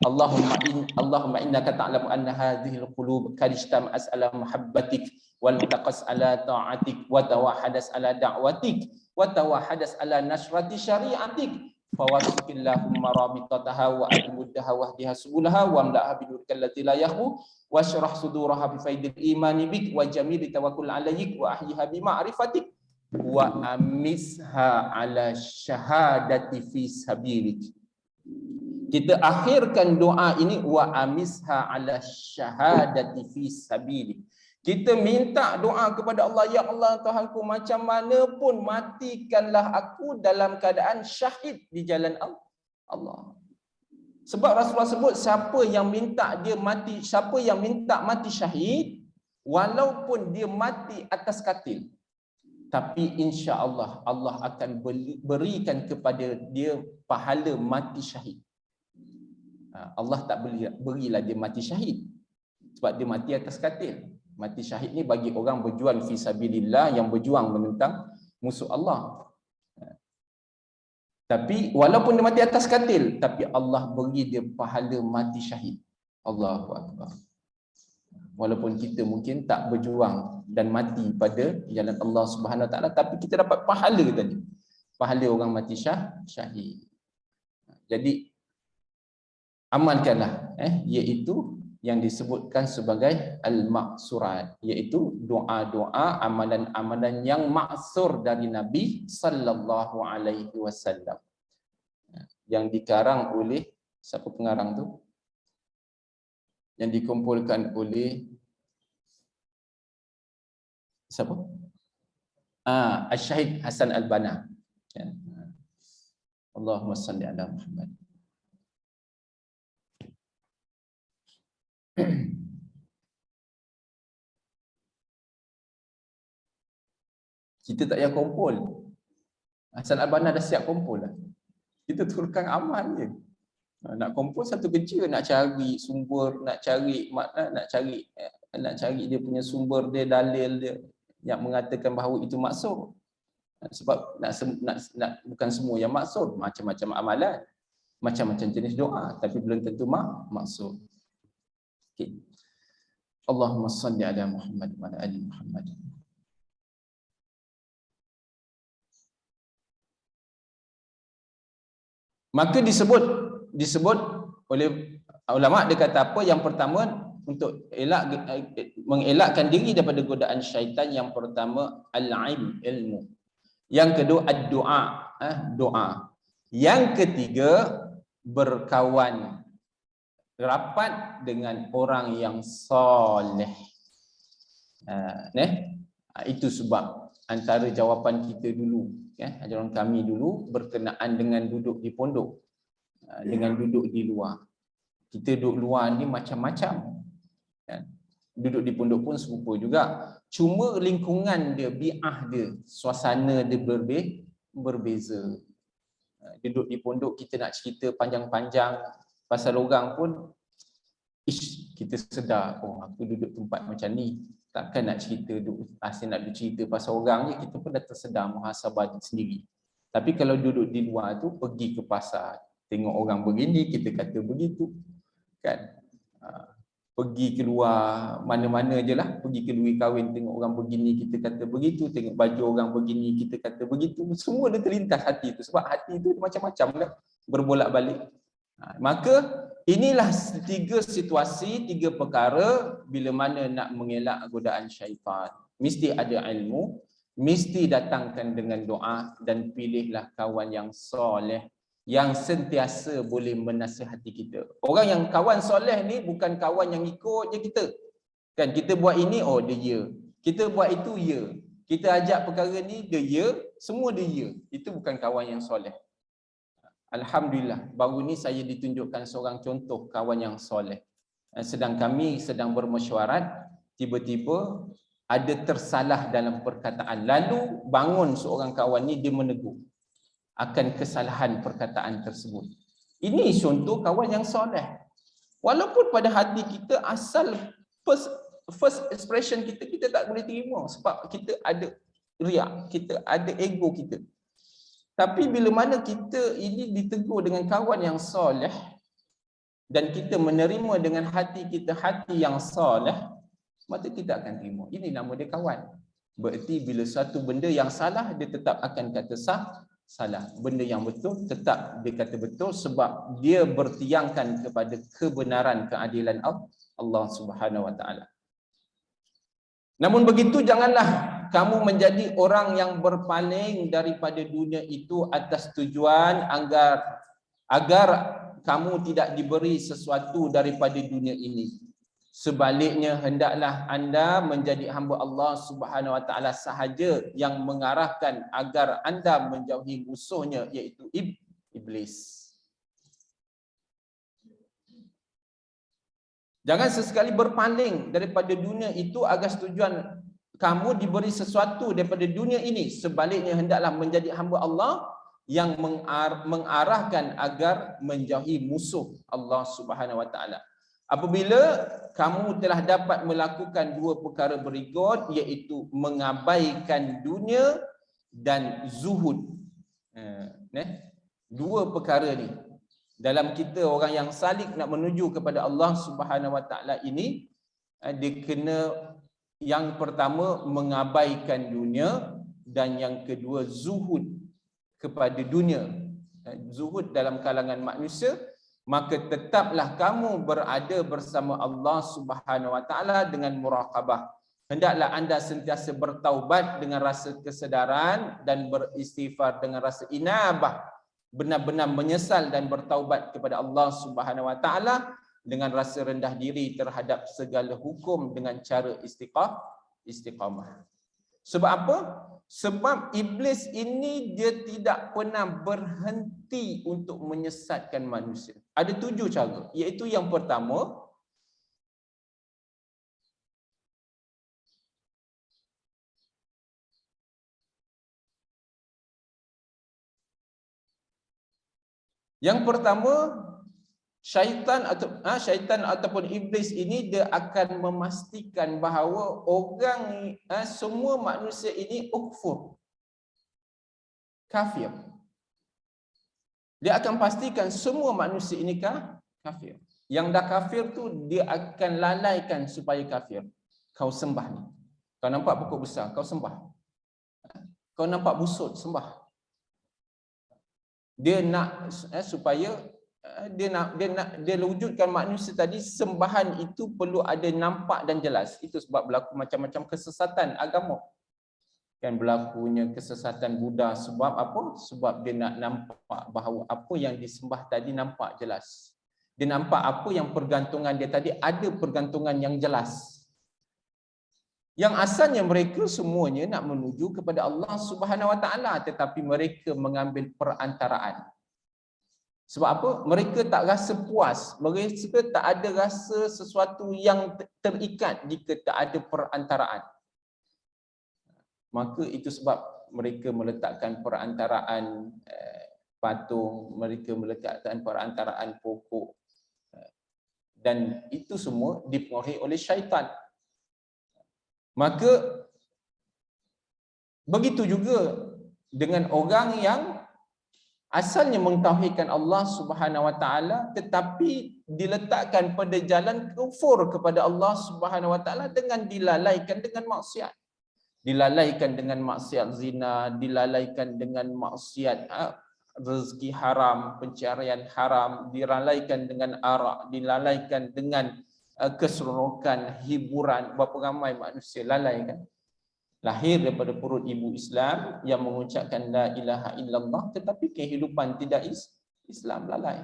Allahumma innaka ta'lamu anna hadhil qulub qad ijtama'at ala mahabbatik wal taqas ala ta'atik wa tawahadas ala da'watik wa tawahadas ala nasrati syari'atik fawasqillahumma rabitataha wa admuddaha wahdiha subulaha wa amla'ha binurikal lati la yahbu washrah suduraha bi faidil imani bik wa jamili tawakkul alaik wa ahyiha bi ma'rifatik wa amisha ala syahadati fi sabilik. Kita akhirkan doa ini wa amisha ala syahadati fi sabilik. Kita minta doa kepada Allah, ya Allah Tuhanku, macam mana pun matikanlah aku dalam keadaan syahid di jalan Allah. Sebab Rasulullah sebut siapa yang minta dia mati, siapa yang minta mati syahid, walaupun dia mati atas katil, tapi insya-Allah Allah akan berikan kepada dia pahala mati syahid. Allah tak berilah dia mati syahid sebab dia mati atas katil. Mati syahid ni bagi orang berjuang fi sabilillah, yang berjuang menentang musuh Allah. Tapi walaupun dia mati atas katil, tapi Allah beri dia pahala mati syahid. Allahu akbar. Walaupun kita mungkin tak berjuang dan mati pada jalan Allah Subhanahu Wa Taala, tapi kita dapat pahala tadi. Pahala orang mati syahid. Jadi amalkanlah iaitu yang disebutkan sebagai al-ma'surat, iaitu doa-doa, amalan-amalan yang maksur dari Nabi sallallahu alaihi wasallam. Yang dikarang oleh siapa pengarang tu? Yang dikumpulkan oleh siapa? Asy-Syahid Hasan Al-Banna. Ya. Allahumma salli ala Muhammad. Kita tak payah kumpul. Hasan Al-Banna dah siap kumpul lah. Kita turunkan amal je. Nak kumpul satu kerja, nak cari sumber, nak cari dia punya sumber dia, dalil dia yang mengatakan bahawa itu maksud. Sebab nak bukan semua yang maksud, macam-macam amalan, macam-macam jenis doa, tapi belum tentu maksud. Okay. Allahumma salli ala Muhammad wa ala ali Muhammad. Maka disebut oleh ulama, dia kata apa? Yang pertama, untuk mengelakkan diri daripada godaan syaitan, yang pertama ilmu. Yang kedua ad-doa, doa. Yang ketiga berkawan rapat dengan orang yang soleh. Itu sebab antara jawapan kita dulu, ajaran kami dulu berkenaan dengan duduk di pondok, dengan duduk di luar. Kita duduk luar ni macam-macam. Duduk di pondok pun serupa juga. Cuma lingkungan dia, bi'ah dia, suasana dia berbeza. Duduk di pondok kita nak cerita panjang-panjang pasal orang pun, kita sedar, oh aku duduk tempat macam ni, takkan nak cerita, asyik nak cerita pasal orang je, kita pun dah tersedar muhasabah sendiri. Tapi kalau duduk di luar tu, pergi ke pasar, tengok orang begini, kita kata begitu, kan? Pergi keluar mana-mana je lah, pergi ke duri kahwin, tengok orang begini, kita kata begitu, tengok baju orang begini, kita kata begitu. Semua dia terlintas hati tu, sebab hati tu macam-macam kan, berbolak-balik. Maka inilah tiga situasi, tiga perkara bila mana nak mengelak godaan syaitan. Mesti ada ilmu, mesti datangkan dengan doa, dan pilihlah kawan yang soleh, yang sentiasa boleh menasihati kita. Orang yang kawan soleh ni bukan kawan yang ikut je kita. Kan kita buat ini, oh dia ya. Kita buat itu, ya. Kita ajak perkara ni, dia ya. Semua dia ya. Itu bukan kawan yang soleh. Alhamdulillah, baru ni saya ditunjukkan seorang contoh kawan yang soleh. Sedang kami sedang bermesyuarat, tiba-tiba ada tersalah dalam perkataan. Lalu bangun seorang kawan ni, dia menegur akan kesalahan perkataan tersebut. Ini contoh kawan yang soleh. Walaupun pada hati kita asal first expression kita tak boleh terima sebab kita ada riak, kita ada ego kita. Tapi bila mana kita ini ditegur dengan kawan yang soleh dan kita menerima dengan hati kita, hati yang soleh, maka kita akan terima. Ini nama dia kawan. Berarti bila satu benda yang salah, dia tetap akan kata salah. Benda yang betul tetap dia kata betul sebab dia bertiangkan kepada kebenaran, keadilan Allah Subhanahu Wa Taala. Namun begitu, janganlah kamu menjadi orang yang berpaling daripada dunia itu atas tujuan agar kamu tidak diberi sesuatu daripada dunia ini. Sebaliknya, hendaklah anda menjadi hamba Allah Subhanahu Wa Taala sahaja yang mengarahkan agar anda menjauhi musuhnya, iaitu iblis. Jangan sesekali berpaling daripada dunia itu agar tujuan kamu diberi sesuatu daripada dunia ini. Sebaliknya, hendaklah menjadi hamba Allah yang mengarahkan agar menjauhi musuh Allah Subhanahu Wa Taala. Apabila kamu telah dapat melakukan dua perkara berikut, iaitu mengabaikan dunia dan zuhud. Dua perkara ni dalam kita orang yang salik nak menuju kepada Allah Subhanahu Wa Taala ini, dia kena yang pertama mengabaikan dunia dan yang kedua zuhud kepada dunia. Zuhud dalam kalangan manusia, maka tetaplah kamu berada bersama Allah Subhanahu Wa Taala dengan muraqabah. Hendaklah anda sentiasa bertaubat dengan rasa kesedaran dan beristighfar dengan rasa inabah, benar-benar menyesal dan bertaubat kepada Allah Subhanahu Wa Taala dengan rasa rendah diri terhadap segala hukum dengan cara istiqamah. Sebab apa? Sebab iblis ini dia tidak pernah berhenti untuk menyesatkan manusia. Ada 7 cara, iaitu yang pertama, syaitan ataupun iblis ini dia akan memastikan bahawa orang semua manusia ini kafir. Dia akan pastikan semua manusia ini kafir. Yang dah kafir tu dia akan lalaikan supaya kafir. Kau sembah ni. Kau nampak pokok besar, kau sembah. Kau nampak busut, sembah. Dia nak supaya dia wujudkan manusia tadi, sembahan itu perlu ada nampak dan jelas. Itu sebab berlaku macam-macam kesesatan agama. Kan berlakunya kesesatan Buddha sebab apa? Sebab dia nak nampak bahawa apa yang disembah tadi nampak jelas. Dia nampak apa yang pergantungan dia tadi ada pergantungan yang jelas. Yang asalnya mereka semuanya nak menuju kepada Allah Subhanahu Wa Taala, tetapi mereka mengambil perantaraan. Sebab apa? Mereka tak rasa puas, mereka tak ada rasa sesuatu yang terikat jika tak ada perantaraan. Maka itu sebab mereka meletakkan perantaraan patung, mereka meletakkan perantaraan pokok, dan itu semua dipengaruhi oleh syaitan. Maka begitu juga dengan orang yang asalnya mentauhidkan Allah Subhanahu Wa Taala tetapi diletakkan pada jalan kufur kepada Allah Subhanahu Wa Taala dengan dilalaikan dengan maksiat. Dilalaikan dengan maksiat zina, dilalaikan dengan maksiat rezeki haram, pencarian haram, dilalaikan dengan arak, dilalaikan dengan keseronokan, hiburan. Berapa ramai manusia lalai kan? Lahir daripada perut ibu Islam yang mengucapkan la ilaha illallah, tetapi kehidupan tidak Islam, lalai.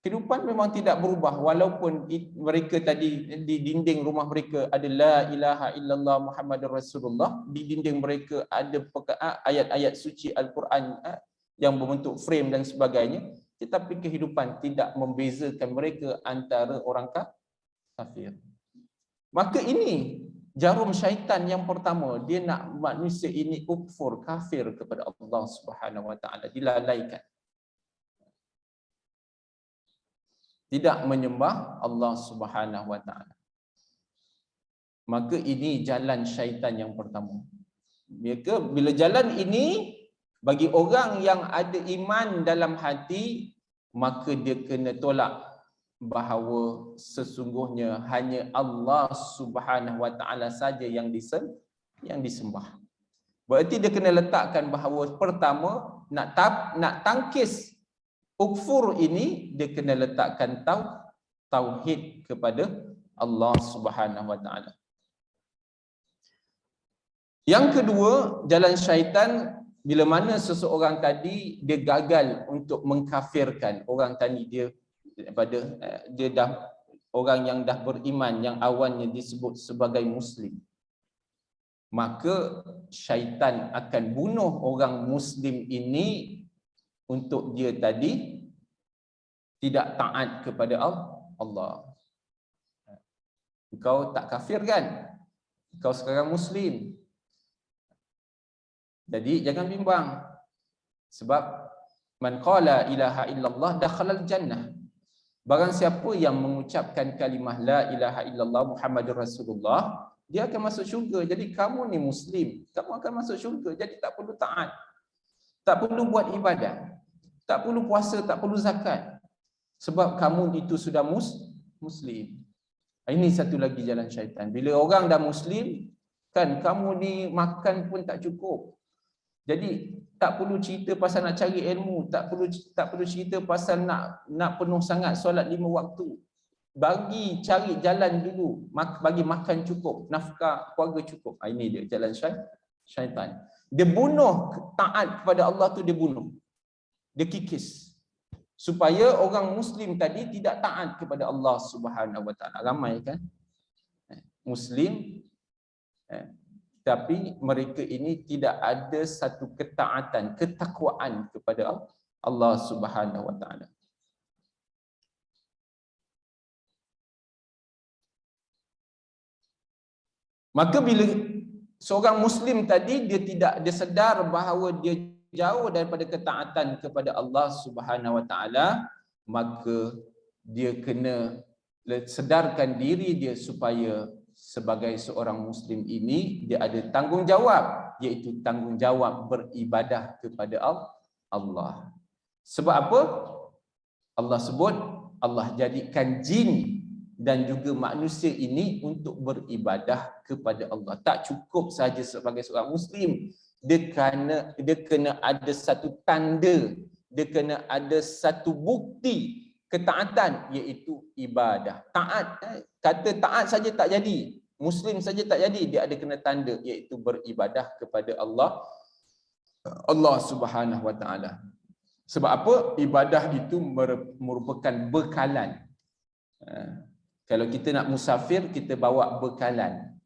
Kehidupan memang tidak berubah walaupun mereka tadi di dinding rumah mereka ada la ilaha illallah Muhammadur Rasulullah, di dinding mereka ada ayat-ayat suci Al-Quran yang berbentuk frame dan sebagainya, tetapi kehidupan tidak membezakan mereka antara orang kafir. Maka ini jarum syaitan yang pertama, dia nak manusia ini kafir kepada Allah Subhanahu Wa Taala, dilalaikan. Tidak menyembah Allah Subhanahu Wa Taala. Maka ini jalan syaitan yang pertama. Bila jalan ini bagi orang yang ada iman dalam hati, maka dia kena tolak bahawa sesungguhnya hanya Allah Subhanahu Wa Taala saja yang disembah. Berarti dia kena letakkan bahawa pertama nak tangkis kufur ini, dia kena letakkan tauhid kepada Allah Subhanahu Wa Taala. Yang kedua, jalan syaitan bila mana seseorang tadi dia gagal untuk mengkafirkan orang tadi, dia dah orang yang dah beriman yang awalnya disebut sebagai muslim, maka syaitan akan bunuh orang muslim ini untuk dia tadi tidak taat kepada Allah. Engkau tak kafir kan? Engkau sekarang muslim. Jadi jangan bimbang. Sebab man qala ilaha illallah dakhalal jannah. Barang siapa yang mengucapkan kalimah la ilaha illallah Muhammadur Rasulullah, dia akan masuk syurga. Jadi kamu ni muslim, kamu akan masuk syurga. Jadi tak perlu taat. Tak perlu buat ibadat. Tak perlu puasa, tak perlu zakat. Sebab kamu itu sudah muslim. Ini satu lagi jalan syaitan. Bila orang dah muslim, kan kamu ni makan pun tak cukup. Jadi tak perlu cerita pasal nak cari ilmu, tak perlu cerita pasal nak penuh sangat solat 5 waktu. Bagi cari jalan dulu, bagi makan cukup, nafkah keluarga cukup. Ini dia jalan syaitan. Dia bunuh taat kepada Allah tu, dia bunuh. Dia kikis. Supaya orang muslim tadi tidak taat kepada Allah Subhanahu Wa Taala. Ramai kan muslim, tapi mereka ini tidak ada satu ketaatan, ketakwaan kepada Allah Subhanahu Wa Taala. Maka bila seorang muslim tadi dia sedar bahawa dia jauh daripada ketaatan kepada Allah Subhanahu Wa Taala, maka dia kena sedarkan diri dia supaya sebagai seorang muslim ini dia ada tanggungjawab, iaitu tanggungjawab beribadah kepada Allah. Sebab apa? Allah sebut Allah jadikan jin dan juga manusia ini untuk beribadah kepada Allah. Tak cukup saja sebagai seorang muslim, dia kena ada satu tanda, dia kena ada satu bukti ketaatan, iaitu ibadah. Taat, kata taat saja tak jadi, muslim saja tak jadi, dia ada kena tanda, iaitu beribadah kepada Allah Subhanahu Wa Taala. Sebab apa? Ibadah itu merupakan bekalan. Kalau kita nak musafir, kita bawa bekalan.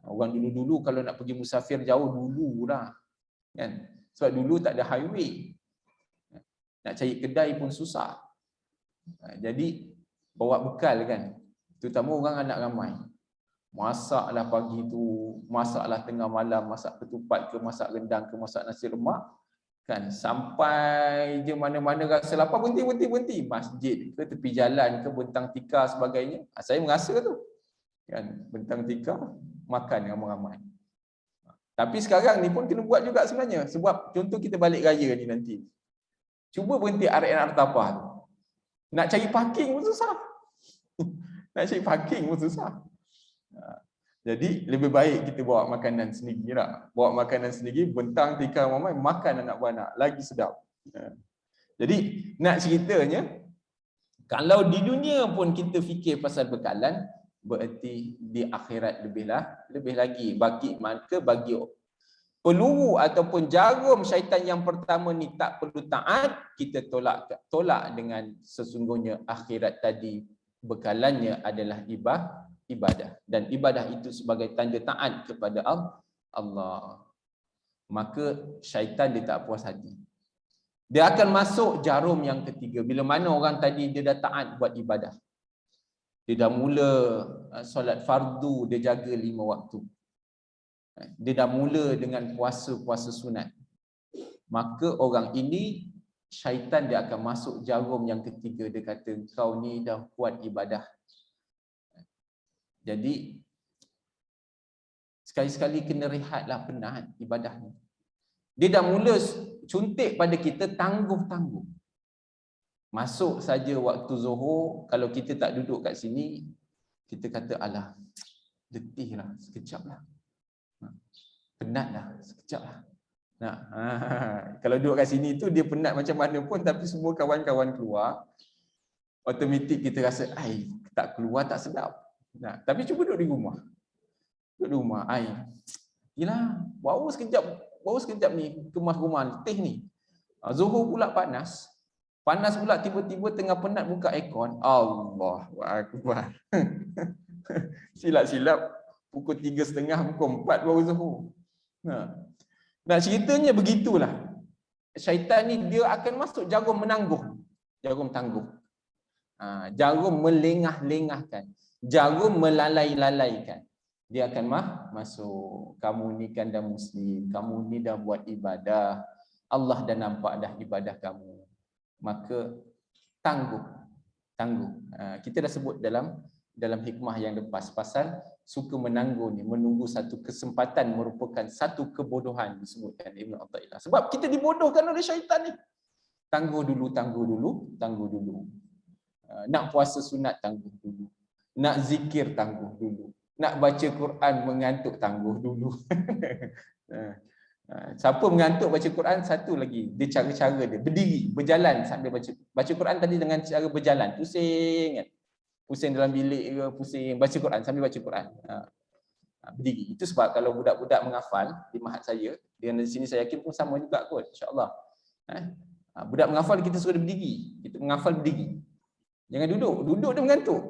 Orang dulu-dulu kalau nak pergi musafir jauh dululah, kan? Sebab dulu tak ada highway, nak cari kedai pun susah. Jadi bawa bekal kan, terutama orang anak ramai. Masaklah pagi tu, masaklah tengah malam, masak ketupat ke, masak rendang ke, masak nasi lemak, kan? Sampai je mana-mana rasa lapar, berhenti. Masjid ke, tepi jalan ke, bentang tikar sebagainya. Saya merasa tu, kan, bentang tikar, makan ramai-ramai. Tapi sekarang ni pun kena buat juga sebenarnya. Sebab contoh kita balik raya ni nanti, cuba berhenti RN Artapah tu, nak cari parking pun susah. Nak cari parking pun susah. Jadi lebih baik kita bawa makanan sendiri lah. Bawa makanan sendiri, bentang tikar ramai, makan anak beranak, lagi sedap. Jadi nak ceritanya, kalau di dunia pun kita fikir pasal bekalan, bererti di akhirat lebih lagi. Bagi peluru ataupun jarum syaitan yang pertama ni tak perlu taat, kita tolak dengan sesungguhnya akhirat tadi bekalannya adalah ibadah, dan ibadah itu sebagai tanda taat kepada Allah. Maka syaitan dia tak puas hati, dia akan masuk jarum yang ketiga. Bila mana orang tadi dia dah taat buat ibadah, dia dah mula solat fardu, dia jaga 5 waktu, dia dah mula dengan puasa sunat, maka orang ini syaitan dia akan masuk jarum yang ketiga. Dia kata, kau ni dah kuat ibadah, jadi sekali-sekali kena rehatlah, penat ibadah ni. Dia dah mula cuntik pada kita, tangguh-tangguh. Masuk saja waktu Zuhur, kalau kita tak duduk kat sini, kita kata alah, letih lah, sekejap lah, penat lah, sekejap lah. Kalau duduk kat sini tu dia penat macam mana pun, tapi semua kawan-kawan keluar, automatik kita rasa, tak keluar tak sedap. Tapi cuba duduk di rumah. Duduk di rumah, Yalah, baru sekejap ni kemas rumah letih ni. Zuhur pula panas. Panas pula tiba-tiba tengah penat buka aircon. Allahu akbar. Silap-silap pukul 3.30, pukul 4 baru zuhur. Nah, ceritanya begitulah. Syaitan ni dia akan masuk jarum menangguh. Jarum tangguh. Jarum melengah-lengahkan. Jarum melalai-lalaikan. Dia akan masuk. Kamu ni kan dah Muslim. Kamu ni dah buat ibadah. Allah dah nampak dah ibadah kamu. Maka tangguh. Kita dah sebut dalam hikmah yang lepas. Pasal suka menangguh ni, menunggu satu kesempatan merupakan satu kebodohan, disebutkan Ibn Athaillah. Sebab kita dibodohkan oleh syaitan ni. Tangguh dulu. Nak puasa sunat tangguh dulu. Nak zikir tangguh dulu. Nak baca Quran mengantuk tangguh dulu. Siapa mengantuk baca Quran, satu lagi dia cara-cara dia berdiri, berjalan sambil baca Quran tadi dengan cara berjalan, pusing kan. Pusing dalam bilik ke, pusing baca Quran sambil baca Quran. Berdiri. Itu sebab kalau budak-budak menghafal di mahat saya, di sini saya yakin pun sama juga kot, insya-Allah. Budak menghafal kita suruh dia berdiri. Kita menghafal berdiri. Jangan duduk. Duduk dia mengantuk.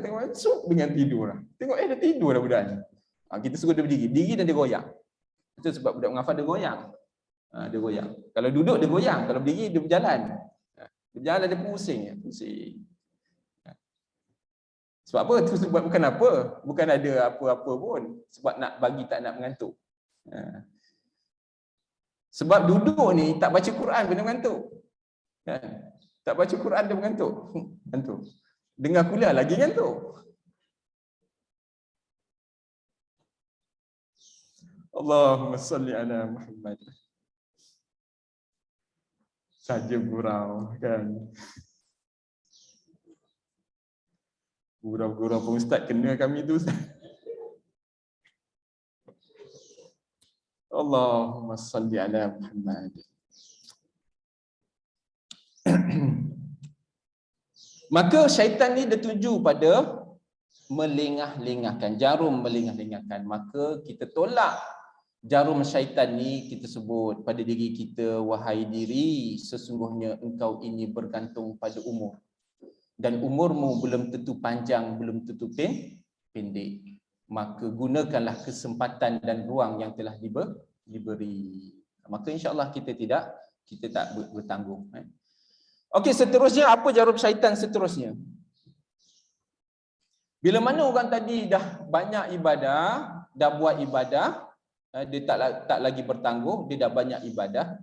Tengok masuk dengan tidur lah. Tengok dah tidur dah budak ni. Kita suruh dia berdiri. Berdiri dan dia goyang. Itu sebab budak menghafal dia goyang. Dia goyang. Kalau duduk dia goyang, kalau berdiri dia berjalan. Berjalan dia pusing. Sebab apa? Itu sebab bukan apa. Bukan ada apa-apa pun. Sebab nak bagi tak nak mengantuk. Sebab duduk ni tak baca Quran pun dia mengantuk. Tak baca Quran dia mengantuk. Mengantuk. Dengar kuliah lagi mengantuk. Allahumma salli ala Muhammad. Saja gurau kan. Gurau-gurau pun ustaz kena kami tu. Allahumma salli ala Muhammad. Maka syaitan ni dia tuju pada melengah-lengahkan, jarum melengah-lengahkan. Maka kita tolak jarum syaitan ni, kita sebut pada diri kita, wahai diri, sesungguhnya engkau ini bergantung pada umur. Dan umurmu belum tentu panjang, belum tentu pendek. Maka gunakanlah kesempatan dan ruang yang telah diberi. Maka insya-Allah kita tak bertanggung. Okey, seterusnya apa jarum syaitan seterusnya? Bila mana orang tadi dah banyak ibadah, dah buat ibadah, dia tak lagi bertangguh, dia dah banyak ibadah,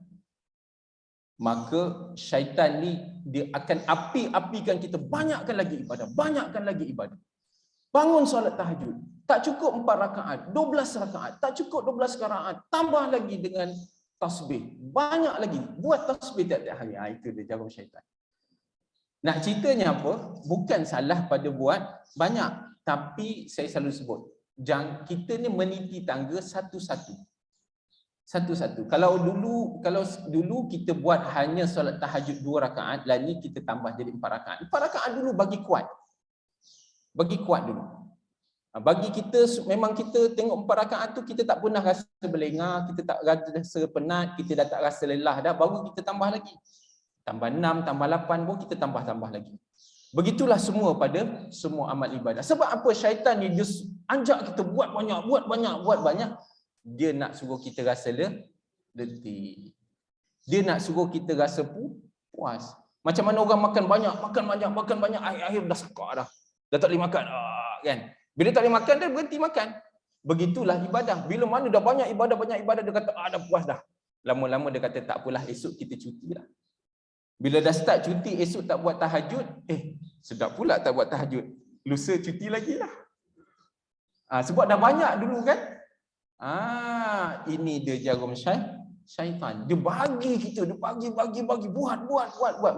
maka syaitan ni dia akan api-apikan kita, banyakkan lagi ibadah. Bangun solat tahajud, tak cukup 4 rakaat, 12 rakaat, tak cukup 12 rakaat, tambah lagi dengan tasbih, banyak lagi, buat tasbih tiap-tiap hari. Itu dia jarum syaitan. Nak ceritanya apa? Bukan salah pada buat banyak, tapi saya selalu sebut, kita ni meniti tangga satu-satu. Kalau dulu kita buat hanya solat tahajud 2 rakaat, lah ni kita tambah jadi 4 rakaat. 4 rakaat dulu bagi kuat dulu. Bagi kita, memang kita tengok 4 rakaat tu kita tak pernah rasa berlengah, kita tak rasa penat, kita dah tak rasa lelah dah, baru kita tambah lagi. Tambah 6, tambah 8 pun kita tambah lagi. Begitulah semua pada semua amal ibadah. Sebab apa? Syaitan ni dia anjak kita buat banyak. Dia nak suruh kita rasa letih. Dia nak suruh kita rasa puas. Macam mana orang makan banyak, akhir dah sakar dah. Dah tak boleh makan, kan? Bila tak boleh makan, dia berhenti makan. Begitulah ibadah. Bila mana dah banyak ibadah, dia kata, dah puas dah. Lama-lama dia kata, tak apalah, esok kita cuti lah. Bila dah start cuti, esok tak buat tahajud, sedap pula tak buat tahajud. Lusa cuti lagi lah. Sebab dah banyak dulu kan. Ini dia jarum syaitan. Dia bagi kita, dia bagi, buat.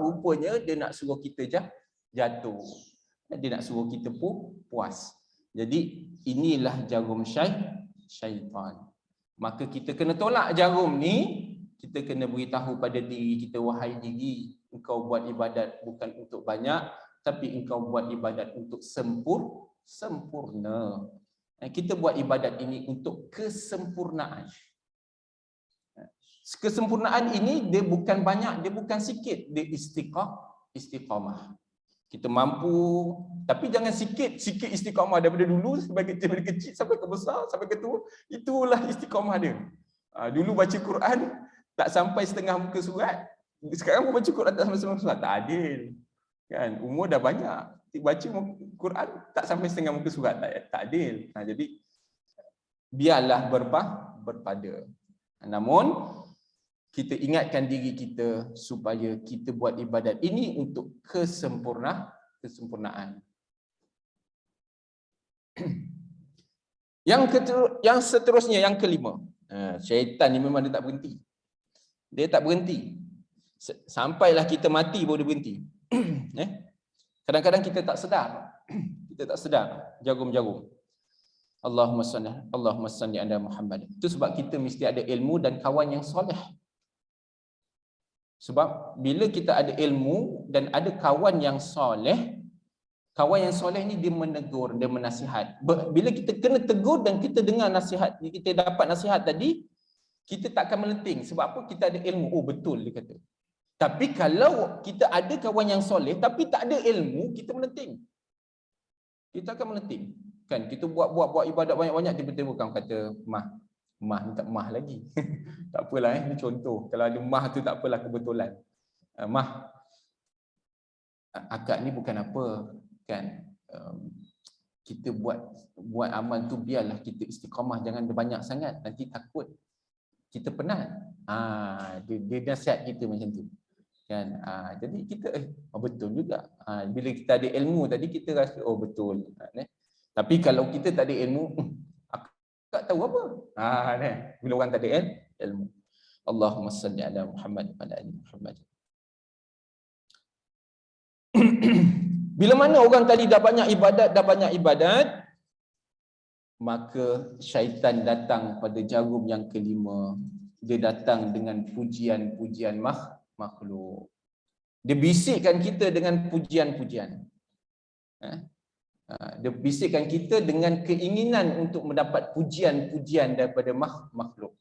Rupanya dia nak suruh kita jatuh. Dia nak suruh kita puas. Jadi inilah jarum syaitan. Maka kita kena tolak jarum ni. Kita kena beritahu pada diri kita, wahai diri, engkau buat ibadat bukan untuk banyak, tapi engkau buat ibadat untuk sempurna. Kita buat ibadat ini untuk kesempurnaan. Kesempurnaan ini dia bukan banyak, dia bukan sikit, dia istiqamah. Kita mampu, tapi jangan sikit istiqamah daripada dulu daripada kecil sampai ke besar sampai ke tua. Itulah istiqamah dia. Dulu baca Quran tak sampai setengah muka surat, sekarang baca Quran tak sampai setengah surat, tak adil. Kan umur dah banyak, baca Quran tak sampai setengah muka surat, tak adil. Jadi biarlah berpada. Namun kita ingatkan diri kita supaya kita buat ibadat ini untuk kesempurnaan. Yang seterusnya, yang kelima. Syaitan ni memang dia tak berhenti. Dia tak berhenti. Sampailah kita mati baru dia berhenti. Kadang-kadang kita tak sedar. Kita tak sedar jarum-jarum. Allahumma salli ala Muhammad. Itu sebab kita mesti ada ilmu dan kawan yang soleh. Sebab bila kita ada ilmu dan ada kawan yang soleh ni dia menegur, dia menasihat. Bila kita kena tegur dan kita dengar nasihat, kita dapat nasihat tadi, kita tak akan melenting. Sebab apa? Kita ada ilmu. Oh betul dia kata. Tapi kalau kita ada kawan yang soleh tapi tak ada ilmu, kita melenting. Kita akan melenting. Kan kita buat ibadat banyak-banyak, tiba-tiba kamu kata mah ni tak mah lagi. Tak apalah ini contoh. Kalau ada mah tu tak apalah, kebetulan. Mah akad ni bukan apa kan. Kita buat amal tu biarlah kita istiqamah, jangan banyak sangat, nanti takut kita penat. Dia nasihat kita macam tu. Kan jadi kita betul juga. Bila kita ada ilmu tadi kita rasa oh betul. Tapi kalau kita tak ada ilmu, tak tahu apa. Bila orang tak ada ilmu. Allahumma salli ala Muhammad wa ala ali Muhammad. Bila mana orang tadi dah banyak ibadat, maka syaitan datang pada jarum yang kelima. Dia datang dengan pujian-pujian makhluk. Dia bisikkan kita dengan pujian-pujian. Dia bisikkan kita dengan keinginan untuk mendapat pujian-pujian daripada makhluk.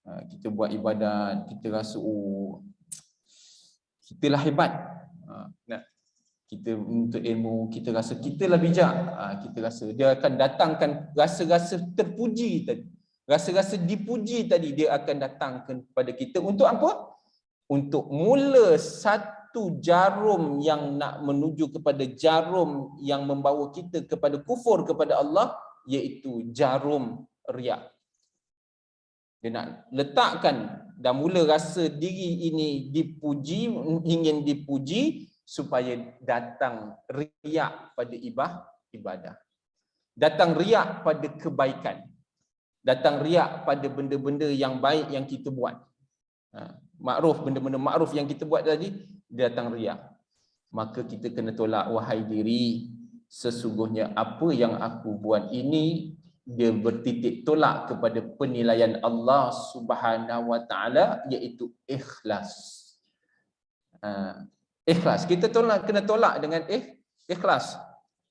Kita buat ibadat, kita rasa kitalah hebat. Kita untuk ilmu, kita rasa kitalah bijak. Kita rasa dia akan datangkan rasa-rasa terpuji tadi. Rasa-rasa dipuji tadi dia akan datangkan kepada kita untuk apa? Untuk mula satu jarum yang nak menuju kepada jarum yang membawa kita kepada kufur kepada Allah, iaitu jarum riak. Dia nak letakkan dah mula rasa diri ini dipuji, ingin dipuji, supaya datang riak pada ibadah. Datang riak pada kebaikan. Datang riak pada benda-benda yang baik yang kita buat. Makruf, benda-benda makruf yang kita buat tadi, datang riak. Maka kita kena tolak, wahai diri, sesungguhnya apa yang aku buat ini dia bertitik tolak kepada penilaian Allah Subhanahu wa taala, iaitu ikhlas. Ikhlas. Kita kena tolak dengan ikhlas,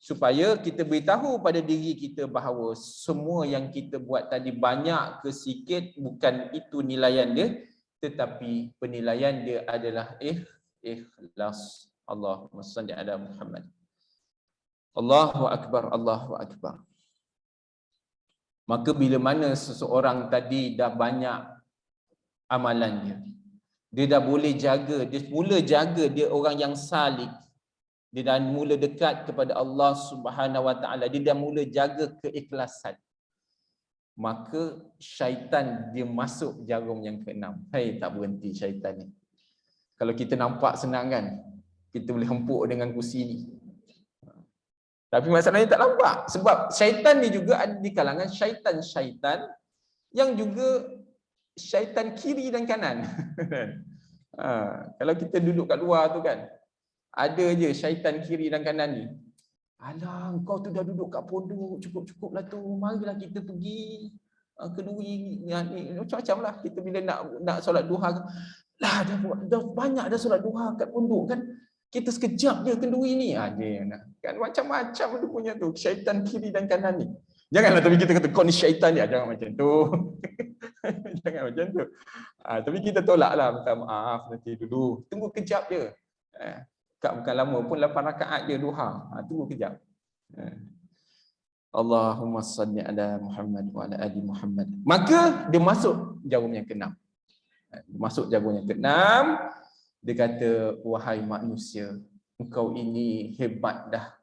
supaya kita beritahu pada diri kita bahawa semua yang kita buat tadi, banyak ke sikit, bukan itu nilaian dia, tetapi penilaian dia adalah ikhlas. Allahumma salli ala Muhammad. Allahu akbar, Allahu akbar. Maka bila mana seseorang tadi dah banyak amalan dia dah boleh jaga, dia mula jaga, dia orang yang salik, dia dah mula dekat kepada Allah Subhanahu wa taala, dia dah mula jaga keikhlasan, maka syaitan dia masuk jarum yang keenam. Tak berhenti syaitan ni. Kalau kita nampak senang kan, kita boleh hempuk dengan kursi ni. Tapi masalahnya tak nampak. Sebab syaitan ni juga ada di kalangan syaitan-syaitan yang juga syaitan kiri dan kanan. Kalau kita duduk kat luar tu kan, ada je syaitan kiri dan kanan ni. Alah, kau tu dah duduk kat pondok, cukup-cukup lah tu. Marilah kita pergi kenduri ni, macam-macam lah. Kita bila nak solat duha, lah dah banyak dah solat duha kat pondok kan. Kita sekejap je kenduri ni. Dia kan macam-macam dia punya tu. Syaitan kiri dan kanan ni. Janganlah tapi kita kata kau ni syaitan ni. Jangan macam tu. Jangan macam tu. Tapi kita tolaklah, minta maaf nanti dulu. Tunggu kejap je. Bukan lama pun 8 rakaat je duha. Tunggu kejap. Allahumma salli ala Muhammad wa ala ali Muhammad. Maka dia masuk jarum yang ke-6. Masuk jarum yang ke-6. Dia kata, wahai manusia, engkau ini hebat dah.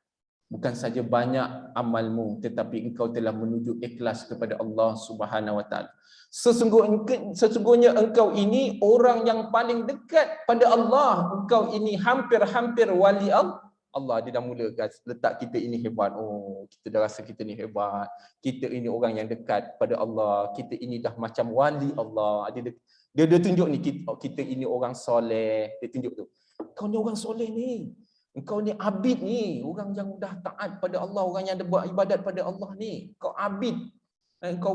Bukan saja banyak amalmu, tetapi engkau telah menuju ikhlas kepada Allah Subhanahu Wa Taala. Sesungguhnya engkau ini orang yang paling dekat pada Allah. Engkau ini hampir-hampir wali Allah. Dia dah mula letak kita ini hebat. Oh, kita dah rasa kita ni hebat. Kita ini orang yang dekat pada Allah. Kita ini dah macam wali Allah. Dia tunjuk ni, kita ini orang soleh. Dia tunjuk tu. Kau ni orang soleh ni. Engkau ni abid ni. Orang yang dah taat pada Allah. Orang yang buat ibadat pada Allah ni. Kau abid. Engkau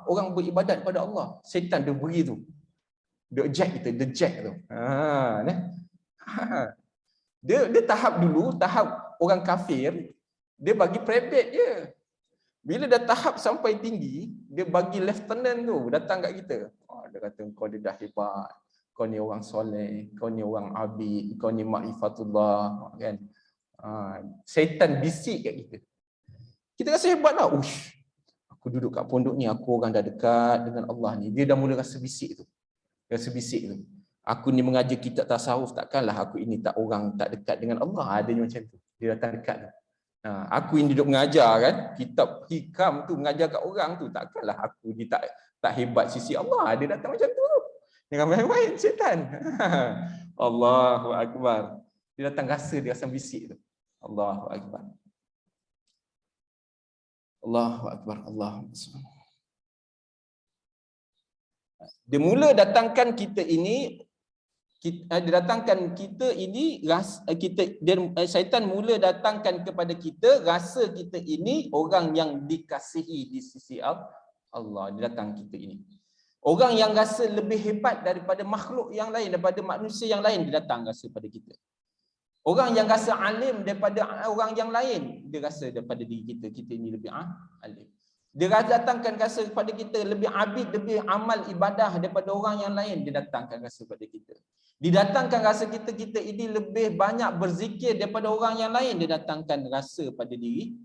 orang beribadat pada Allah. Setan dia beri tu. Dia jack kita. Dia jack tu. Dia tahap dulu. Tahap orang kafir. Dia bagi private je. Bila dah tahap sampai tinggi. Dia bagi lieutenant tu. Datang kat kita. Dia kata kau dia dah hebat. Kau ni orang soleh, kau ni orang abid, kau ni ma'rifatullah, kan? Syaitan bisik kat kita. Kita rasa hebat lah. Ush, aku duduk kat pondok ni, aku orang dah dekat dengan Allah ni. Dia dah mula rasa bisik tu. Rasa bisik tu. Aku ni mengajar kitab tasawuf, takkanlah aku ini tak orang tak dekat dengan Allah. Adanya macam tu. Dia datang dekat tu. Aku ini duduk mengajar kan, kitab hikam tu mengajar kat orang tu, takkanlah aku ni tak hebat sisi Allah. Dia datang macam tu. Jangan main-main syaitan. Allahu Akbar. Dia datang rasa, dia rasa bisik tu. Allahu Akbar. Allahu Akbar. Allahu Akbar. Dia mula datangkan kita ini, dia datangkan kita ini, syaitan mula datangkan kepada kita, rasa kita ini orang yang dikasihi di sisi Allah. Dia datang kita ini. Orang yang rasa lebih hebat daripada makhluk yang lain, daripada manusia yang lain, dia datang rasa pada kita. Orang yang rasa alim daripada orang yang lain, dia rasa daripada diri kita, kita ini lebih alim. Dia datangkan rasa kepada kita lebih abid, lebih amal ibadah daripada orang yang lain, dia datangkan rasa pada kita. Didatangkan rasa kita ini lebih banyak berzikir daripada orang yang lain, dia datangkan rasa pada diri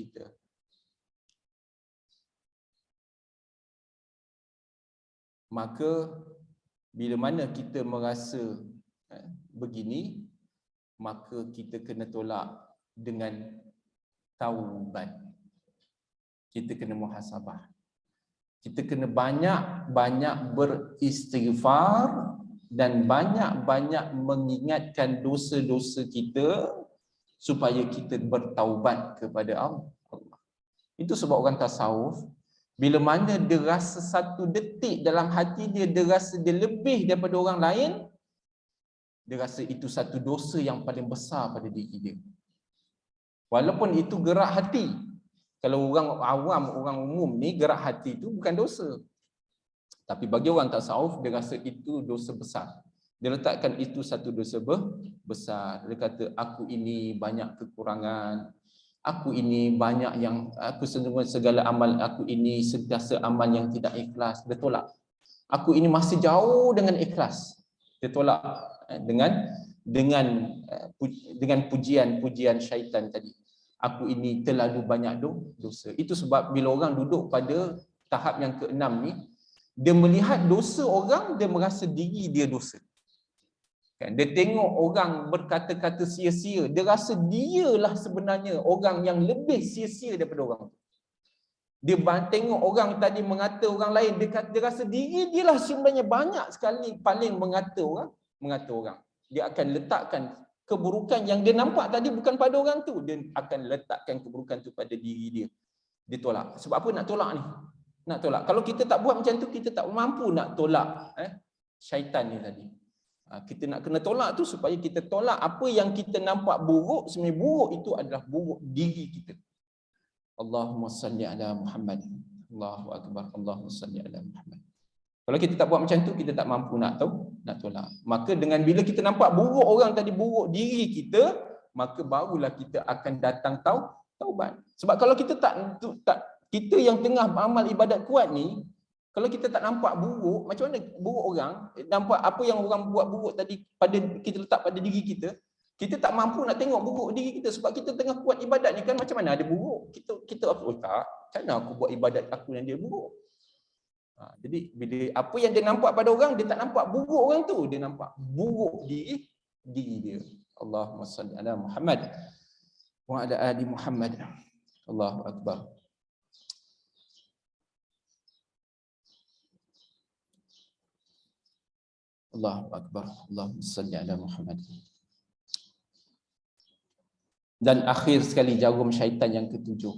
kita. Maka bila mana kita merasa begini, maka kita kena tolak dengan taubat. Kita kena muhasabah. Kita kena banyak-banyak beristighfar dan banyak-banyak mengingatkan dosa-dosa kita supaya kita bertaubat kepada Allah. Itu sebab orang tasawuf, bila mana dia rasa satu detik dalam hati dia, dia rasa dia lebih daripada orang lain, dia rasa itu satu dosa yang paling besar pada diri dia. Walaupun itu gerak hati. Kalau orang awam, orang umum ni, gerak hati itu bukan dosa. Tapi bagi orang tasawuf, dia rasa itu dosa besar. Dia letakkan itu satu dosa besar. Dia kata, aku ini banyak kekurangan. Aku ini banyak yang, aku segala amal aku ini sentiasa amal yang tidak ikhlas. Dia tolak. Aku ini masih jauh dengan ikhlas. Dia tolak dengan pujian syaitan tadi. Aku ini terlalu banyak dosa. Itu sebab bila orang duduk pada tahap yang ke-6 ni, dia melihat dosa orang, dia merasa diri dia dosa. Kan? Dia tengok orang berkata-kata sia-sia, dia rasa dialah sebenarnya orang yang lebih sia-sia daripada orang tu. Dia tengok orang tadi mengata orang lain, dia rasa diri dia lah sebenarnya banyak sekali paling mengata orang. Dia akan letakkan keburukan yang dia nampak tadi bukan pada orang tu, dia akan letakkan keburukan tu pada diri dia. Dia tolak. Sebab apa nak tolak ni? Nak tolak. Kalau kita tak buat macam tu, kita tak mampu nak tolak syaitan ni tadi. Kita nak kena tolak tu supaya kita tolak apa yang kita nampak buruk, sebenarnya buruk itu adalah buruk diri kita. Allahumma salli ala Muhammad. Allahu Akbar. Allahumma salli ala Muhammad. Kalau kita tak buat macam tu, kita tak mampu nak nak tolak. Maka dengan bila kita nampak buruk orang tadi, buruk diri kita, maka barulah kita akan datang taubat. Sebab kalau kita kita yang tengah beramal ibadat kuat ni, kalau kita tak nampak buruk, macam mana buruk orang, nampak apa yang orang buat buruk tadi pada kita letak pada diri kita tak mampu nak tengok buruk diri kita sebab kita tengah kuat ibadat ni kan, macam mana ada buruk. Kita tak, macam mana aku buat ibadat aku yang dia buruk. Jadi bila apa yang dia nampak pada orang, dia tak nampak buruk orang tu, dia nampak buruk diri dia. Allahumma salli ala Muhammad wa ala ali Muhammad. Allahu akbar. Allahu akbar. Allahumma salli ala Muhammad. Dan akhir sekali jarum syaitan yang ketujuh.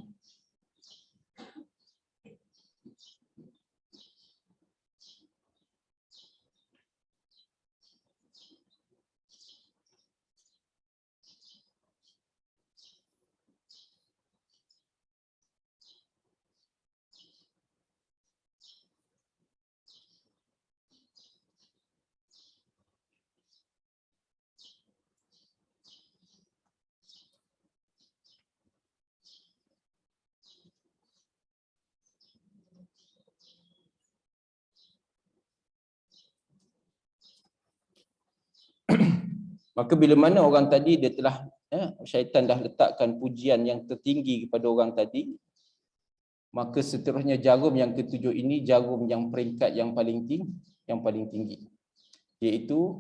Maka bila mana orang tadi dia telah syaitan dah letakkan pujian yang tertinggi kepada orang tadi, maka seterusnya jarum yang ketujuh ini jarum yang peringkat yang paling tinggi, iaitu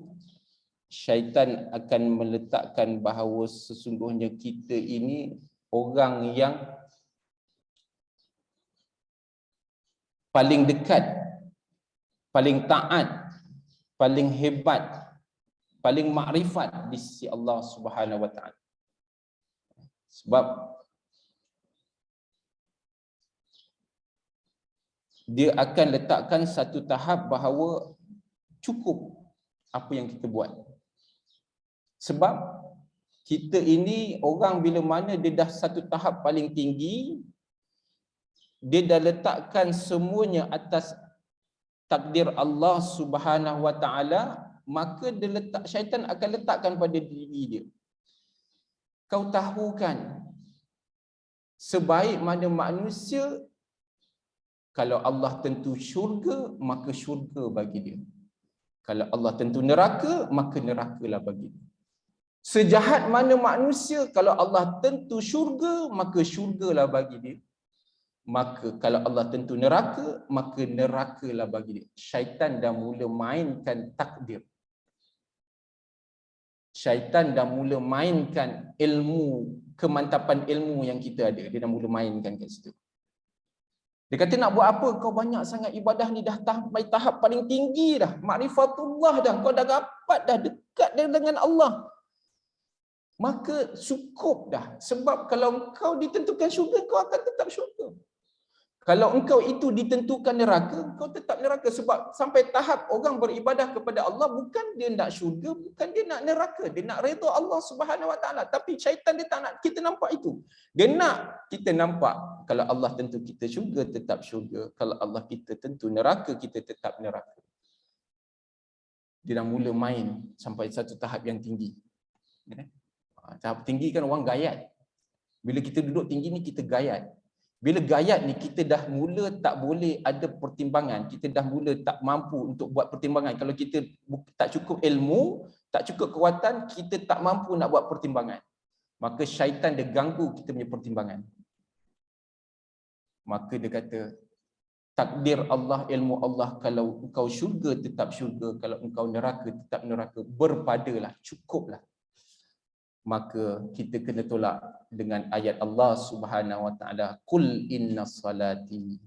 syaitan akan meletakkan bahawa sesungguhnya kita ini orang yang paling dekat, paling taat, paling hebat, paling makrifat di sisi Allah Subhanahu wa taala. Sebab dia akan letakkan satu tahap bahawa cukup apa yang kita buat. Sebab kita ini orang bila mana dia dah satu tahap paling tinggi, dia dah letakkan semuanya atas takdir Allah Subhanahu wa taala, maka syaitan akan letakkan pada diri dia. Kau tahu kan, sebaik mana manusia, kalau Allah tentu syurga, maka syurga bagi dia. Kalau Allah tentu neraka, maka nerakalah bagi dia. Sejahat mana manusia, kalau Allah tentu syurga, maka syurgalah bagi dia. Maka kalau Allah tentu neraka, maka nerakalah bagi dia. Syaitan dah mula mainkan takdir. Syaitan dah mula mainkan ilmu, kemantapan ilmu yang kita ada. Dia dah mula mainkan kat situ. Dia kata nak buat apa? Kau banyak sangat ibadah ni, dah sampai tahap paling tinggi dah. Makrifatullah dah. Kau dah dapat dah dekat dengan Allah. Maka cukup dah. Sebab kalau kau ditentukan syurga, kau akan tetap syurga. Kalau engkau itu ditentukan neraka, kau tetap neraka. Sebab sampai tahap orang beribadah kepada Allah, bukan dia nak syurga, bukan dia nak neraka. Dia nak redha Allah Subhanahu wa taala. Tapi syaitan dia tak nak kita nampak itu. Dia nak kita nampak kalau Allah tentu kita syurga, tetap syurga. Kalau Allah kita tentu neraka, kita tetap neraka. Dia dah mula main sampai satu tahap yang tinggi. Tahap tinggi kan orang gayat. Bila kita duduk tinggi ni kita gayat. Bila gayat ni kita dah mula tak boleh ada pertimbangan. Kita dah mula tak mampu untuk buat pertimbangan. Kalau kita tak cukup ilmu, tak cukup kekuatan, kita tak mampu nak buat pertimbangan. Maka syaitan dia ganggu kita punya pertimbangan. Maka dia kata, takdir Allah, ilmu Allah, kalau engkau syurga tetap syurga, kalau engkau neraka tetap neraka. Berpadalah, cukuplah. Maka kita kena tolak dengan ayat Allah Subhanahu wa taala, qul inna salati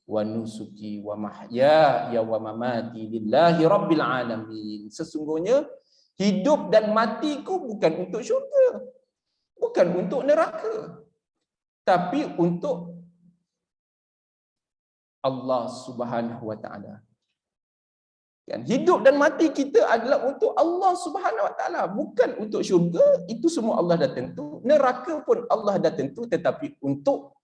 wa nusuki wa mahyaya wa mamati lillahi rabbil alamin. Sesungguhnya hidup dan matiku bukan untuk syurga, bukan untuk neraka, tapi untuk Allah Subhanahu wa taala. Kan, hidup dan mati kita adalah untuk Allah Subhanahu wa taala, bukan untuk syurga. Itu semua Allah dah tentu. Neraka pun Allah dah tentu, tetapi untuk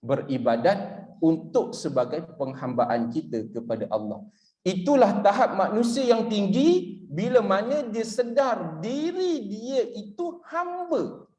beribadat, untuk sebagai penghambaan kita kepada Allah. Itulah tahap manusia yang tinggi bila mana dia sedar diri dia itu hamba.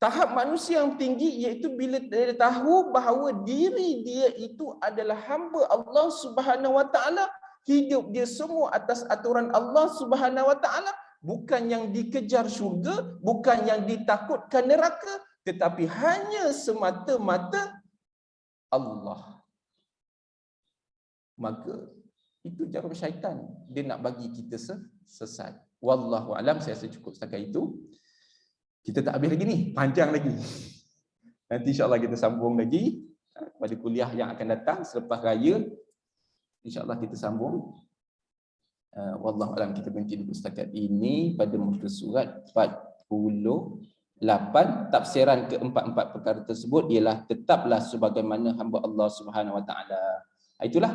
Tahap manusia yang tinggi iaitu bila dia tahu bahawa diri dia itu adalah hamba Allah Subhanahu Wa Taala, hidup dia semua atas aturan Allah Subhanahu Wa Taala, bukan yang dikejar syurga, bukan yang ditakutkan neraka, tetapi hanya semata-mata Allah. Maka itu jarum syaitan, dia nak bagi kita sesat. Wallahu alam, saya rasa cukup setakat itu. Kita tak habis lagi ni, panjang lagi. Nanti insya-Allah kita sambung lagi pada kuliah yang akan datang selepas raya. Insya-Allah kita sambung. Wallahu alam, kita berhenti dulu setakat ini pada muka surat 48. Tafsiran keempat-empat perkara tersebut ialah tetaplah sebagaimana hamba Allah Subhanahu Wa Taala. Itulah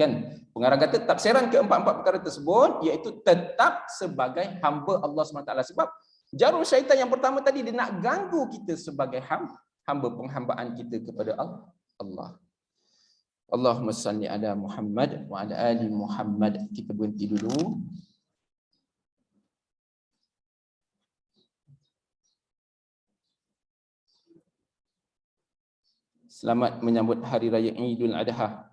kan pengarang kata tafsiran keempat-empat perkara tersebut iaitu tetap sebagai hamba Allah Subhanahu Wa Taala. Sebab jarum syaitan yang pertama tadi dia nak ganggu kita sebagai hamba penghambaan kita kepada Allah. Allahumma salli ala Muhammad wa ala ali Muhammad. Kita berhenti dulu. Selamat menyambut Hari Raya Idul Adha.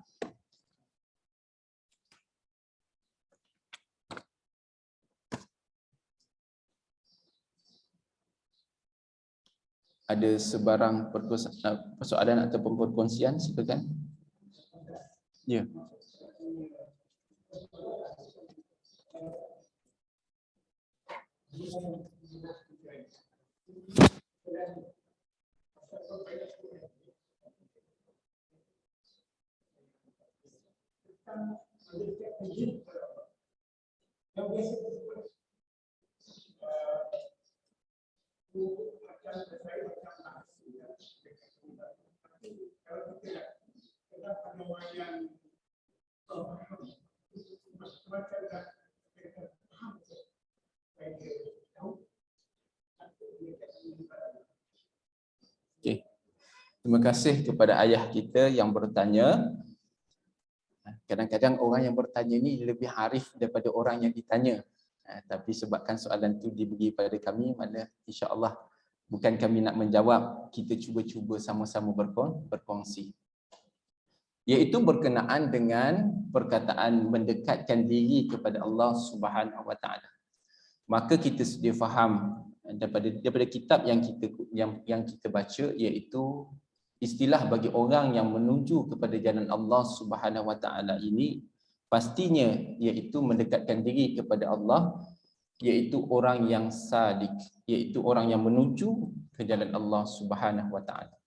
Ada sebarang persoalan ataupun perkongsian, silakan. Ya. Okay. Terima kasih kepada ayah kita yang bertanya. Kadang-kadang orang yang bertanya ni lebih arif daripada orang yang ditanya. Tapi sebabkan soalan tu diberi pada kami, mana insya-Allah bukan kami nak menjawab, kita cuba-cuba sama-sama berkongsi. Iaitu berkenaan dengan perkataan mendekatkan diri kepada Allah Subhanahu Wa Taala. Maka kita sedia faham daripada kitab yang kita baca, iaitu istilah bagi orang yang menuju kepada jalan Allah Subhanahu Wa Taala ini pastinya iaitu mendekatkan diri kepada Allah, iaitu orang yang sadik, iaitu orang yang menuju ke jalan Allah Subhanahu Wa Taala.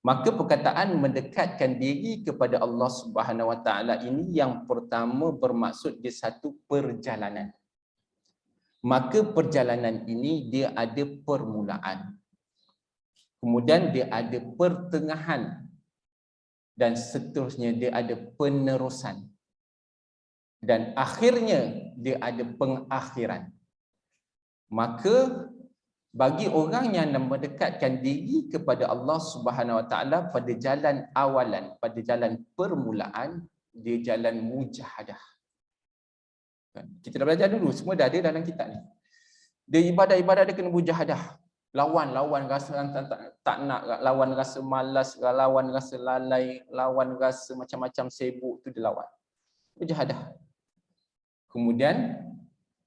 Maka perkataan mendekatkan diri kepada Allah Subhanahu Wa Taala ini yang pertama bermaksud dia satu perjalanan. Maka perjalanan ini dia ada permulaan. Kemudian dia ada pertengahan dan seterusnya dia ada penerusan. Dan akhirnya dia ada pengakhiran. Maka bagi orang yang mendekatkan diri kepada Allah Subhanahu Wa Taala pada jalan awalan, pada jalan permulaan, dia jalan mujahadah. Kita dah belajar dulu, semua dah ada dalam kitab ni. Dia ibadah-ibadah dia kena mujahadah. Lawan rasa tak nak, lawan rasa malas, lawan rasa lalai, lawan rasa macam-macam sibuk, tu dia lawan. Mujahadah. Kemudian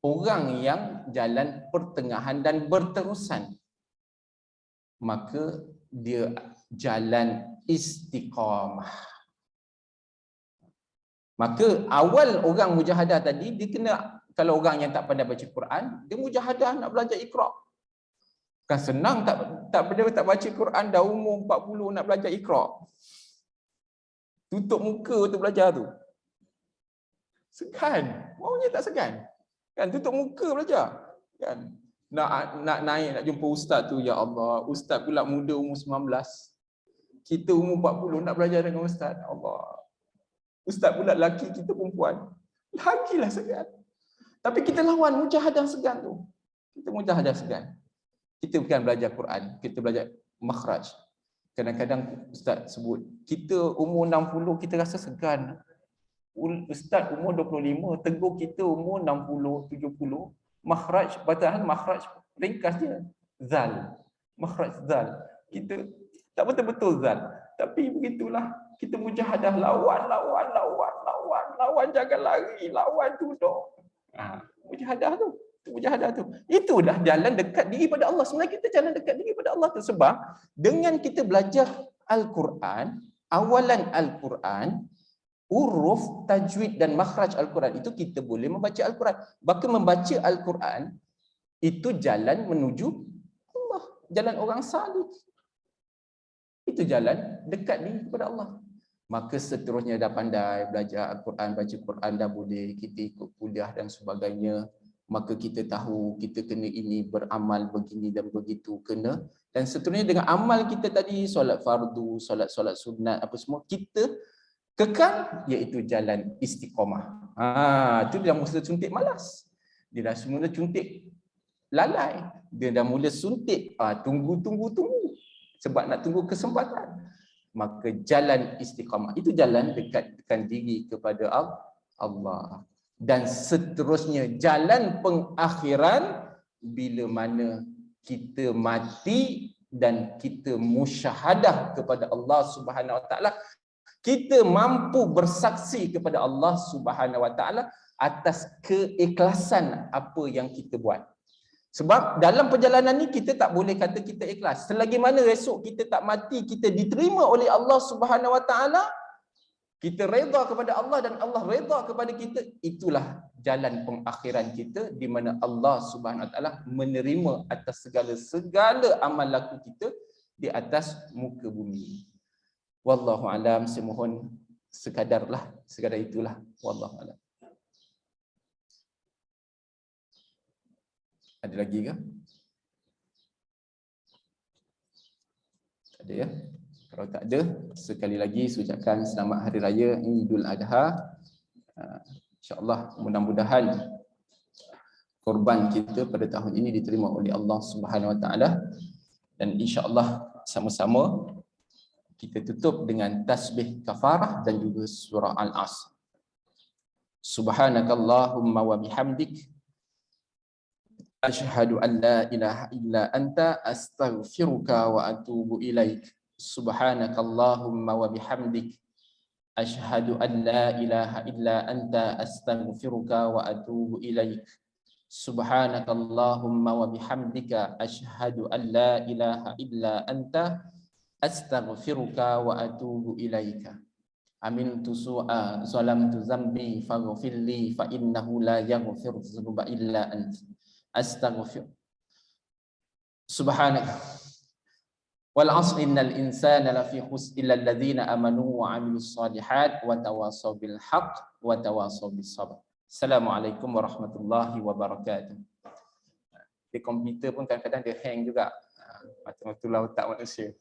orang yang jalan pertengahan dan berterusan, maka dia jalan istiqamah. Maka awal orang mujahadah tadi, dia kena, kalau orang yang tak pandai baca Quran, dia mujahadah nak belajar Iqra. Kan senang tak baca Quran dah umur 40 nak belajar Iqra. Tutup muka untuk belajar tu. Segan, maunya tak segan. Kan tutup muka belajar. Kan nak naik nak jumpa ustaz tu, ya Allah, ustaz pula muda umur 19. Kita umur 40 nak belajar dengan ustaz. Allah. Ustaz pula lelaki, kita perempuan. Lagilah segan. Tapi kita lawan mujahadah segan tu. Kita mujahadah segan. Kita bukan belajar Quran, kita belajar makhraj. Kadang-kadang ustaz sebut, kita umur 60 kita rasa segan. Ustaz umur 25, tegur kita umur 60, 70. Makhraj, bacaan makhraj ringkas dia. Zal. Makhraj zal. Kita tak betul-betul zal. Tapi begitulah. Kita mujahadah lawan, jangan lari, lawan duduk. Mujahadah tu. Mujahadah tu. Itulah jalan dekat diri pada Allah. Sebenarnya kita jalan dekat diri pada Allah tu. Sebab dengan kita belajar Al-Quran, awalan Al-Quran, huruf, tajwid dan makhraj Al-Quran itu kita boleh membaca Al-Quran. Bahkan membaca Al-Quran itu jalan menuju Allah. Jalan orang salih. Itu jalan dekat diri kepada Allah. Maka seterusnya dah pandai belajar Al-Quran, baca Quran dah boleh, kita ikut kuliah dan sebagainya. Maka kita tahu kita kena ini, beramal begini dan begitu kena. Dan seterusnya dengan amal kita tadi, solat fardu, solat sunat, apa semua, kita kekal, iaitu jalan istiqamah. Itu dia dah mula suntik malas. Dia dah semula suntik lalai. Dia dah mula suntik, tunggu. Sebab nak tunggu kesempatan. Maka jalan istiqamah. Itu jalan dekatkan diri kepada Allah. Dan seterusnya jalan pengakhiran bila mana kita mati dan kita musyahadah kepada Allah Subhanahu Wa Taala, kita mampu bersaksi kepada Allah Subhanahu Wa Taala atas keikhlasan apa yang kita buat. Sebab dalam perjalanan ni kita tak boleh kata kita ikhlas. Selagi mana esok kita tak mati, kita diterima oleh Allah Subhanahu Wa Taala, kita redha kepada Allah dan Allah redha kepada kita, itulah jalan pengakhiran kita di mana Allah Subhanahu Wa Taala menerima atas segala amal laku kita di atas muka bumi. Wallahu alam, semohon sekadar itulah. Wallahu alam. Ada lagi ke? Tak ada ya? Kalau tak ada, sekali lagi saya ucapkan selamat Hari Raya Idul Adha. InsyaAllah mudah-mudahan korban kita pada tahun ini diterima oleh Allah Subhanahu Wa Taala. Dan insyaAllah sama-sama kita tutup dengan tasbih kafarah dan juga surah Al-Asr. Subhanakallahumma wa bihamdik, asyhadu an la ilaha illa anta, astaghfiruka wa atubu ilaik. Subhanakallahumma wa bihamdik, asyhadu an la ilaha illa anta, astaghfiruka wa atubu ilaik. Subhanakallahumma wa bihamdika, asyhadu an la ilaha illa anta, astaghfiruka wa atubu ilaika. Amintu su'a, zalamtu zambi, faghfirli fa innahu la yaghfiru dzunuba illa ant. Astaghfir. Subhanaka. Wal 'asri innal insana lafi khusr illa alladhina amanu wa 'amilus shalihat wa tawasaw bil haqq wa tawasaw bis sabr. Assalamualaikum warahmatullahi wabarakatuh. Di komputer pun kadang-kadang dia hang juga. Macam itulah otak manusia.